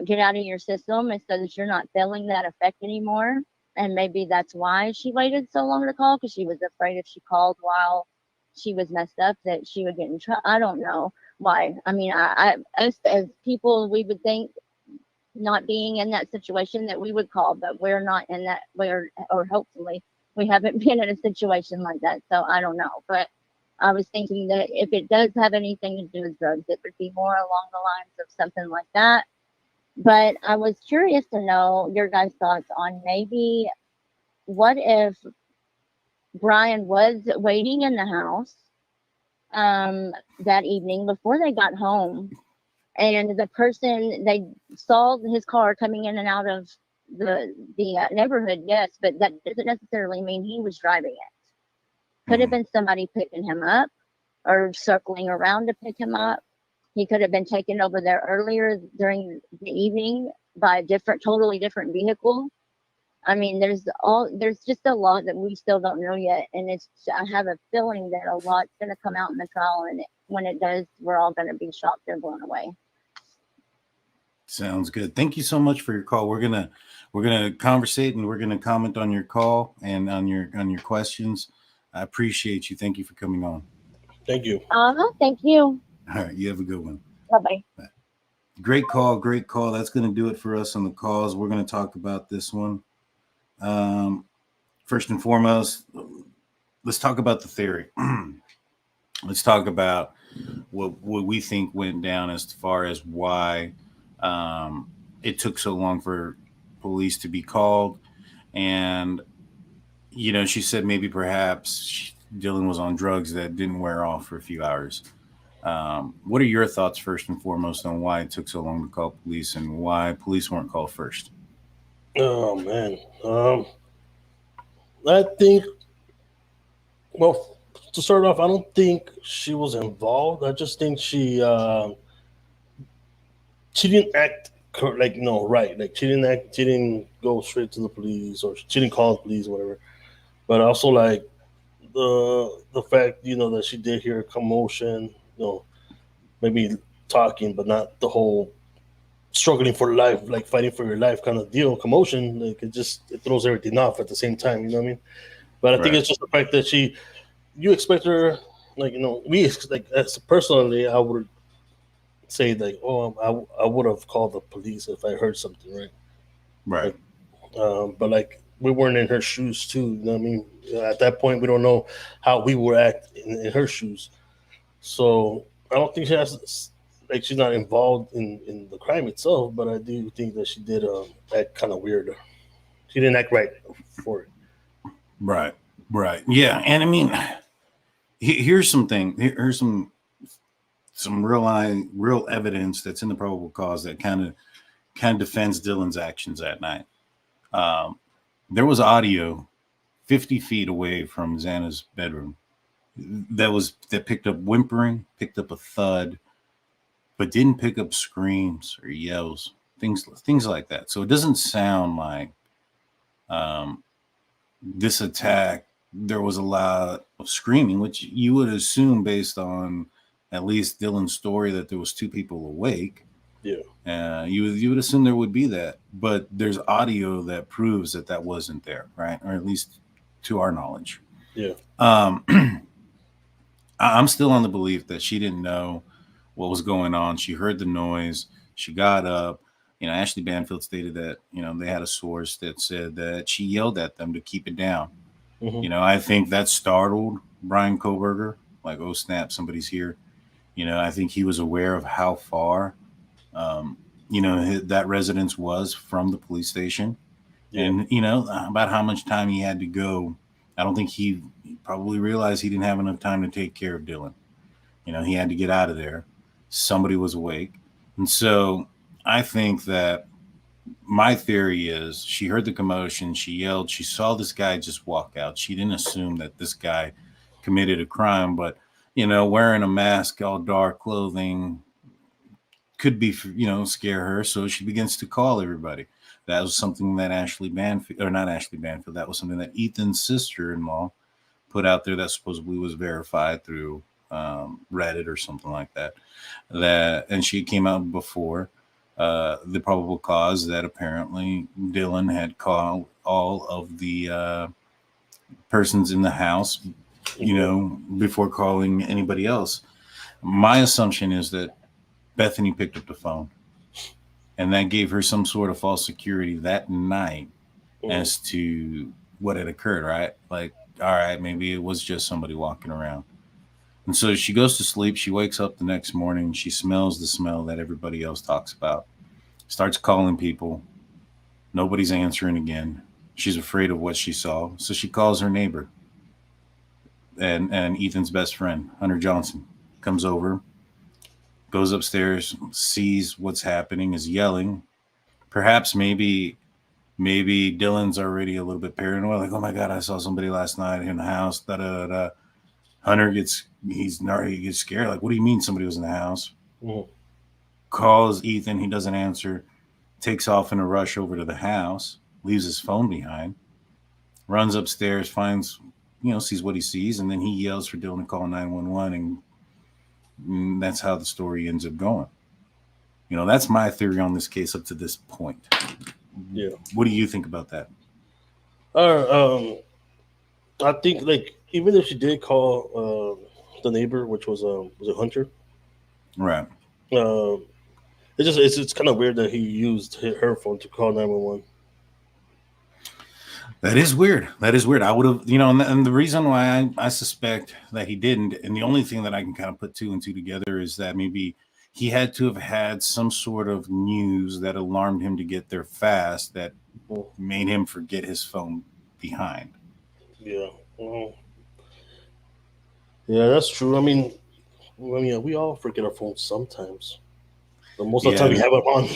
get out of your system, and so that you're not feeling that effect anymore. And maybe that's why she waited so long to call, because she was afraid if she called while she was messed up that she would get in trouble. I don't know why. I mean, as people, we would think, not being in that situation, that we would call, but we're not in that, or hopefully we haven't been in a situation like that. So I don't know, but I was thinking that if it does have anything to do with drugs, it would be more along the lines of something like that. But I was curious to know your guys' thoughts on maybe what if Bryan was waiting in the house that evening before they got home, and the person, they saw his car coming in and out of the neighborhood, yes, but that doesn't necessarily mean he was driving it. Could have been somebody picking him up or circling around to pick him up. He could have been taken over there earlier during the evening by a totally different vehicle. I mean, there's just a lot that we still don't know yet, and I have a feeling that a lot's going to come out in the trial, and when it does, we're all going to be shocked and blown away. Sounds good. Thank you so much for your call. We're gonna conversate, and we're gonna comment on your call and on your questions. I appreciate you. Thank you for coming on. Thank you. Thank you. All right, you have a good one. Bye-bye. Great call. That's going to do it for us on the calls. We're going to talk about this one. First and foremost, let's talk about the theory. Let's talk about what we think went down as far as why it took so long for police to be called. And, she said maybe perhaps Dylan was on drugs that didn't wear off for a few hours. What are your thoughts first and foremost on why it took so long to call police and why police weren't called first? Oh man. I think, well, to start off, I don't think she was involved. I just think she didn't act right. Like she didn't go straight to the police, or she didn't call the police or whatever. But also like the fact, that she did hear a commotion, maybe talking, but not the whole struggling for life, like fighting for your life kind of deal, commotion. Like it throws everything off at the same time, you know what I mean? But I think it's just the fact that you expect her, as personally, I would say like, I would have called the police if I heard something, right? Right. But like, we weren't in her shoes too, you know what I mean? At that point, we don't know how we would act in her shoes. So I don't think she's not involved in the crime itself, but I do think that she did act kind of weird. She didn't act right for it. Right. Yeah, and I mean, here's some real evidence that's in the probable cause that kind of defends Dylan's actions that night. There was audio 50 feet away from Xana's bedroom that picked up whimpering, picked up a thud, but didn't pick up screams or yells, things like that. So it doesn't sound like this attack, there was a lot of screaming, which you would assume based on at least Dylan's story that there was two people awake. Yeah. You would assume there would be that, but there's audio that proves that that wasn't there, right? Or at least to our knowledge. Yeah. I'm still on the belief that she didn't know what was going on. She heard the noise. She got up. You know, Ashley Banfield stated that, you know, they had a source that said that she yelled at them to keep it down. Mhm. You know, I think that startled Bryan Kohberger. Like, oh, snap, somebody's here. You know, I think he was aware of how far, you know, that residence was from the police station. Yeah. And, you know, about how much time he had to go. I don't think he probably realized he didn't have enough time to take care of Dylan. You know, he had to get out of there. Somebody was awake. And so I think that my theory is she heard the commotion, she yelled, she saw this guy just walk out. She didn't assume that this guy committed a crime, but, you know, wearing a mask, all dark clothing could be, you know, scare her. So she begins to call everybody. That was something that Ashley Banfield, or not Ashley Banfield, that was something that Ethan's sister-in-law put out there that supposedly was verified through Reddit or something like that. And she came out before the probable cause that apparently Dylan had called all of the persons in the house, you know, before calling anybody else. My assumption is that Bethany picked up the phone, and that gave her some sort of false security that night as to what had occurred, right? Like, all right, maybe it was just somebody walking around. And so she goes to sleep. She wakes up the next morning. She smells the smell that everybody else talks about, starts calling people. Nobody's answering again. She's afraid of what she saw. So she calls her neighbor, and Ethan's best friend, Hunter Johnson, comes over, goes upstairs, sees what's happening, is yelling. Perhaps maybe Dylan's already a little bit paranoid, like, oh my God, I saw somebody last night in the house. Da da da. Hunter he gets scared. Like, what do you mean somebody was in the house? Mhm. Calls Ethan, he doesn't answer, takes off in a rush over to the house, leaves his phone behind, runs upstairs, finds, you know, sees what he sees, and then he yells for Dylan to call 911, and that's how the story ends up going. You know, that's my theory on this case up to this point. Yeah. What do you think about that? I think, like, even if she did call the neighbor, which was it Hunter? Right. It's kind of weird that he used her phone to call 911. That is weird. I would have, you know, and the reason why I suspect that he didn't, and the only thing that I can kind of put two and two together is that maybe he had to have had some sort of news that alarmed him to get there fast that made him forget his phone behind. Yeah. Yeah, that's true. I mean, we all forget our phones sometimes. But most of the time we have them on.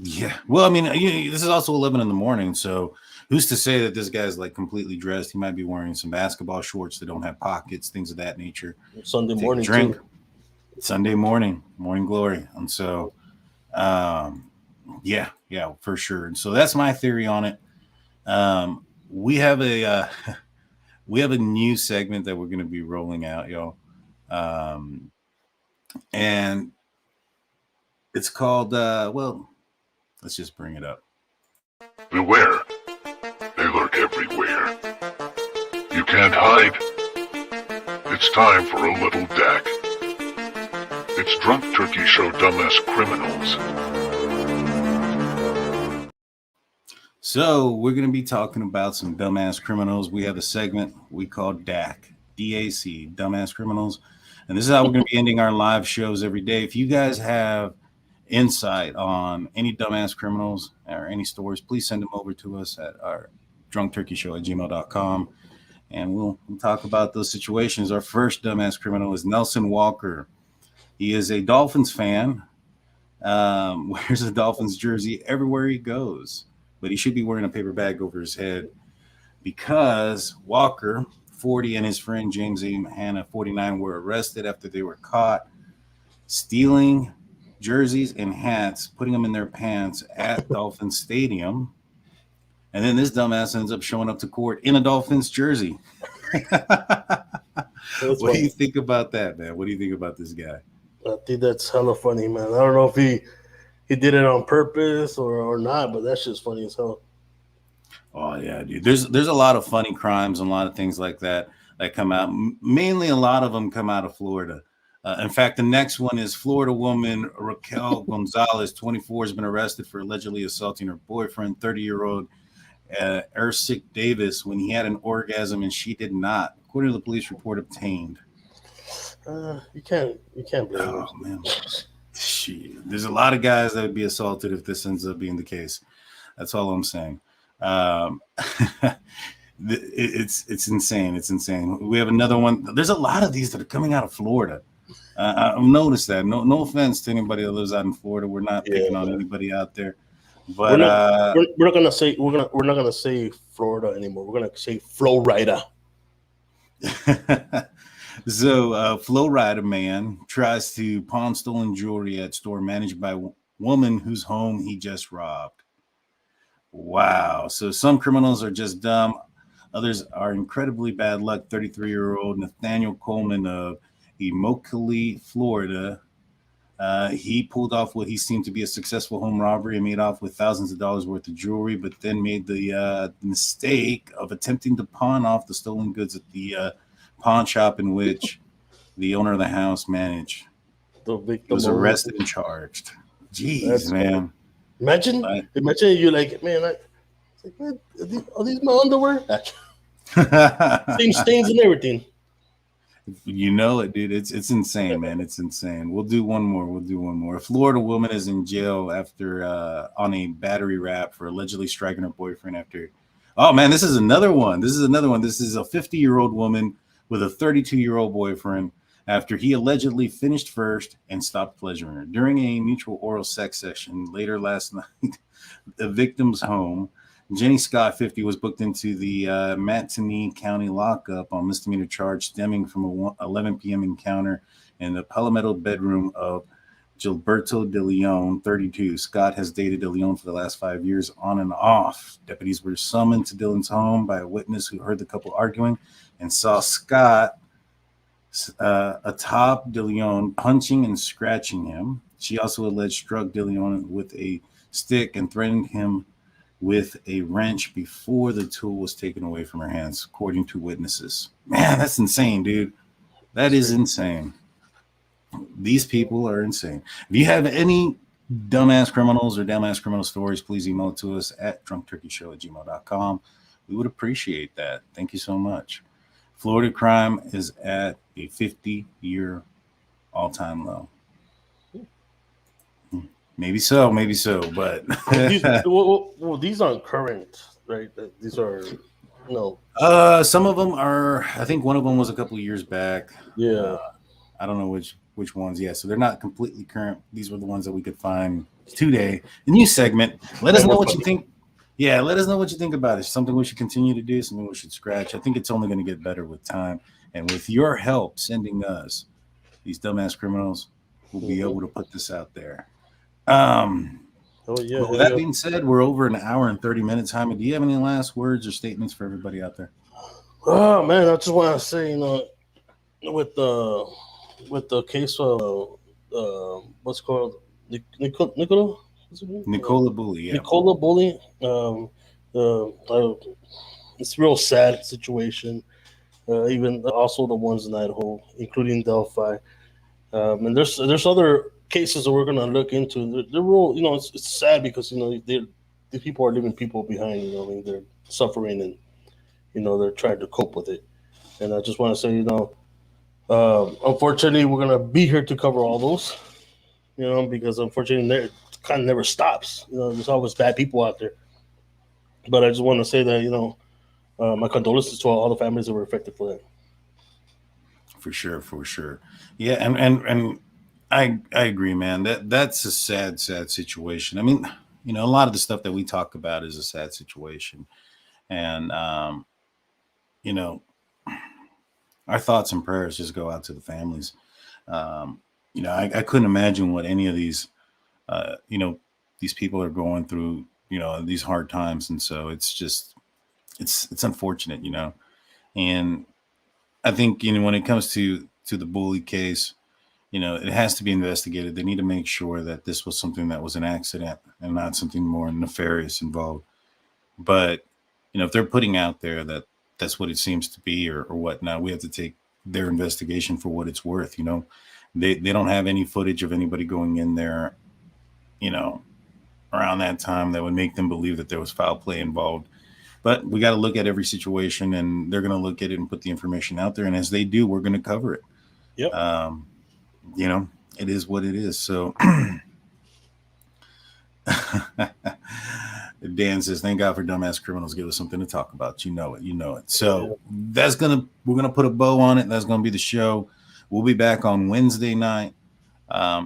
Yeah. Well, I mean, this is also 11 in the morning, so who's to say that this guy's like completely dressed? He might be wearing some basketball shorts that don't have pockets, things of that nature. Sunday Take morning, a drink. too. Sunday morning glory. And so, yeah, for sure. And so that's my theory on it. We have a new segment that we're going to be rolling out, y'all. And it's called, well, let's just bring it up. Beware. They lurk everywhere. You can't hide. It's time for a little DAC. It's Drunk Turkey Show Dumbass Criminals. So we're going to be talking about some dumbass criminals. We have a segment we call DAC, D-A-C, Dumbass Criminals. And this is how we're going to be ending our live shows every day. If you guys have insight on any dumbass criminals or any stories, please send them over to us at our drunkturkeyshow@gmail.com. And we'll talk about those situations. Our first dumbass criminal is Nelson Walker. He is a Dolphins fan, wears a Dolphins jersey everywhere he goes, but he should be wearing a paper bag over his head because Walker, 40, and his friend James A. Hanna, 49, were arrested after they were caught stealing jerseys and hats, putting them in their pants at Dolphins Stadium And then this dumbass ends up showing up to court in a Dolphins jersey. What do you think about that, man? What do you think about this guy? I think that's hella funny, man. I don't know if he did it on purpose or not, but that's just funny as hell. Oh yeah, dude. There's a lot of funny crimes and a lot of things like that come out. Mainly, a lot of them come out of Florida. In fact, the next one is Florida woman Raquel Gonzalez, 24, has been arrested for allegedly assaulting her boyfriend, 30-year-old Ersic Davis, when he had an orgasm and she did not, according to the police report obtained. You can't blame him. Man. Shit. There's a lot of guys that would be assaulted if this ends up being the case. That's all I'm saying. It's insane. It's insane. We have another one. There's a lot of these that are coming out of Florida. I've noticed that. No offense to anybody that lives out in Florida. We're not picking on anybody out there. But we're not gonna say Florida anymore. We're gonna say Florida. So, Florida man tries to pawn stolen jewelry at store managed by woman whose home he just robbed. Wow. So some criminals are just dumb. Others are incredibly bad luck. 33-year-old Nathaniel Coleman of Immokalee, Florida. He pulled off what he seemed to be a successful home robbery and made off with thousands of dollars worth of jewelry, but then made the mistake of attempting to pawn off the stolen goods at the pawn shop in which the owner of the house managed. He was arrested and charged. Jeez, man. Imagine you like, man, are these my underwear? Same stains and everything. You know it, dude. It's insane, man. It's insane. We'll do one more. A Florida woman is in jail after on a battery rap for allegedly striking her boyfriend after. Oh man, this is another one. This is a 50-year-old woman with a 32-year-old boyfriend after he allegedly finished first and stopped pleasuring her during a mutual oral sex session later last night. The victim's home. Jenny Scott, 50, was booked into the Mattapony County lockup on misdemeanor charge stemming from a 11 p.m. encounter in the Palmetto bedroom of Gilberto De Leon, 32. Scott has dated De Leon for the last 5 years on and off. Deputies were summoned to Dylan's home by a witness who heard the couple arguing and saw Scott atop De Leon, punching and scratching him. She also alleged struck De Leon with a stick and threatened him with a wrench before the tool was taken away from her hands, according to witnesses. Man, that's insane, dude. That is insane. These people are insane. If you have any dumbass criminals or dumbass criminal stories, please email it to us at drunkturkeyshow@gmail.com. We would appreciate that. Thank you so much. Florida crime is at a 50-year all-time low. Maybe so, but these aren't current, right? These are some of them are. I think one of them was a couple of years back. Yeah, I don't know which ones. Yeah, so they're not completely current. These were the ones that we could find today. The new segment. Let us know what you think. Yeah, let us know what you think about it. Something we should continue to do. Something we should scratch. I think it's only going to get better with time, and with your help sending us these dumbass criminals, we'll be able to put this out there. With that being said, we're over an hour and 30 minutes. Jaime, do you have any last words or statements for everybody out there? Oh man, I just want to say, with the case of what's called Nicola Bully, yeah. Nicola Bully. It's a real sad situation. Even also the ones in Idaho, including Delphi, and there's other cases that we're going to look into. They're real, it's sad because these people are leaving people behind. They're suffering and they're trying to cope with it. And I just want to say, unfortunately, we're going to be here to cover all those. Because unfortunately, it kind of never stops. There's always bad people out there. But I just want to say that my condolences to all the families that were affected for that. For sure. Yeah, and I agree, man. That's a sad situation. I mean, a lot of the stuff that we talk about is a sad situation, and our thoughts and prayers just go out to the families. I couldn't imagine what any of these, these people are going through these hard times. And so it's just, it's unfortunate, and I think, when it comes to the bully case, it has to be investigated. They need to make sure that this was something that was an accident and not something more nefarious involved. But, if they're putting out there that that's what it seems to be or whatnot, we have to take their investigation for what it's worth. They don't have any footage of anybody going in there, around that time that would make them believe that there was foul play involved. But we got to look at every situation, and they're going to look at it and put the information out there. And as they do, we're going to cover it. Yep. It is what it is. So Dan says, thank God for dumbass criminals. Give us something to talk about. You know it. So we're going to put a bow on it. That's going to be the show. We'll be back on Wednesday night.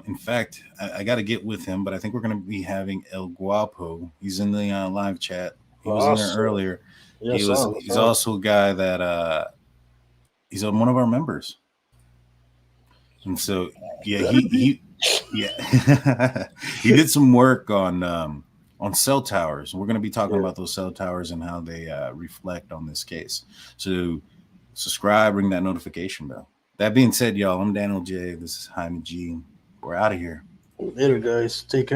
In fact, I got to get with him, but I think we're going to be having El Guapo. He's in the live chat. He was in there earlier. Yes, He's also a guy that he's one of our members. And so, he did some work on cell towers. We're going to be talking about those cell towers and how they reflect on this case. So subscribe, ring that notification bell. That being said, y'all, I'm Daniel J. This is Jaime G. We're out of here. Later, guys. Take care.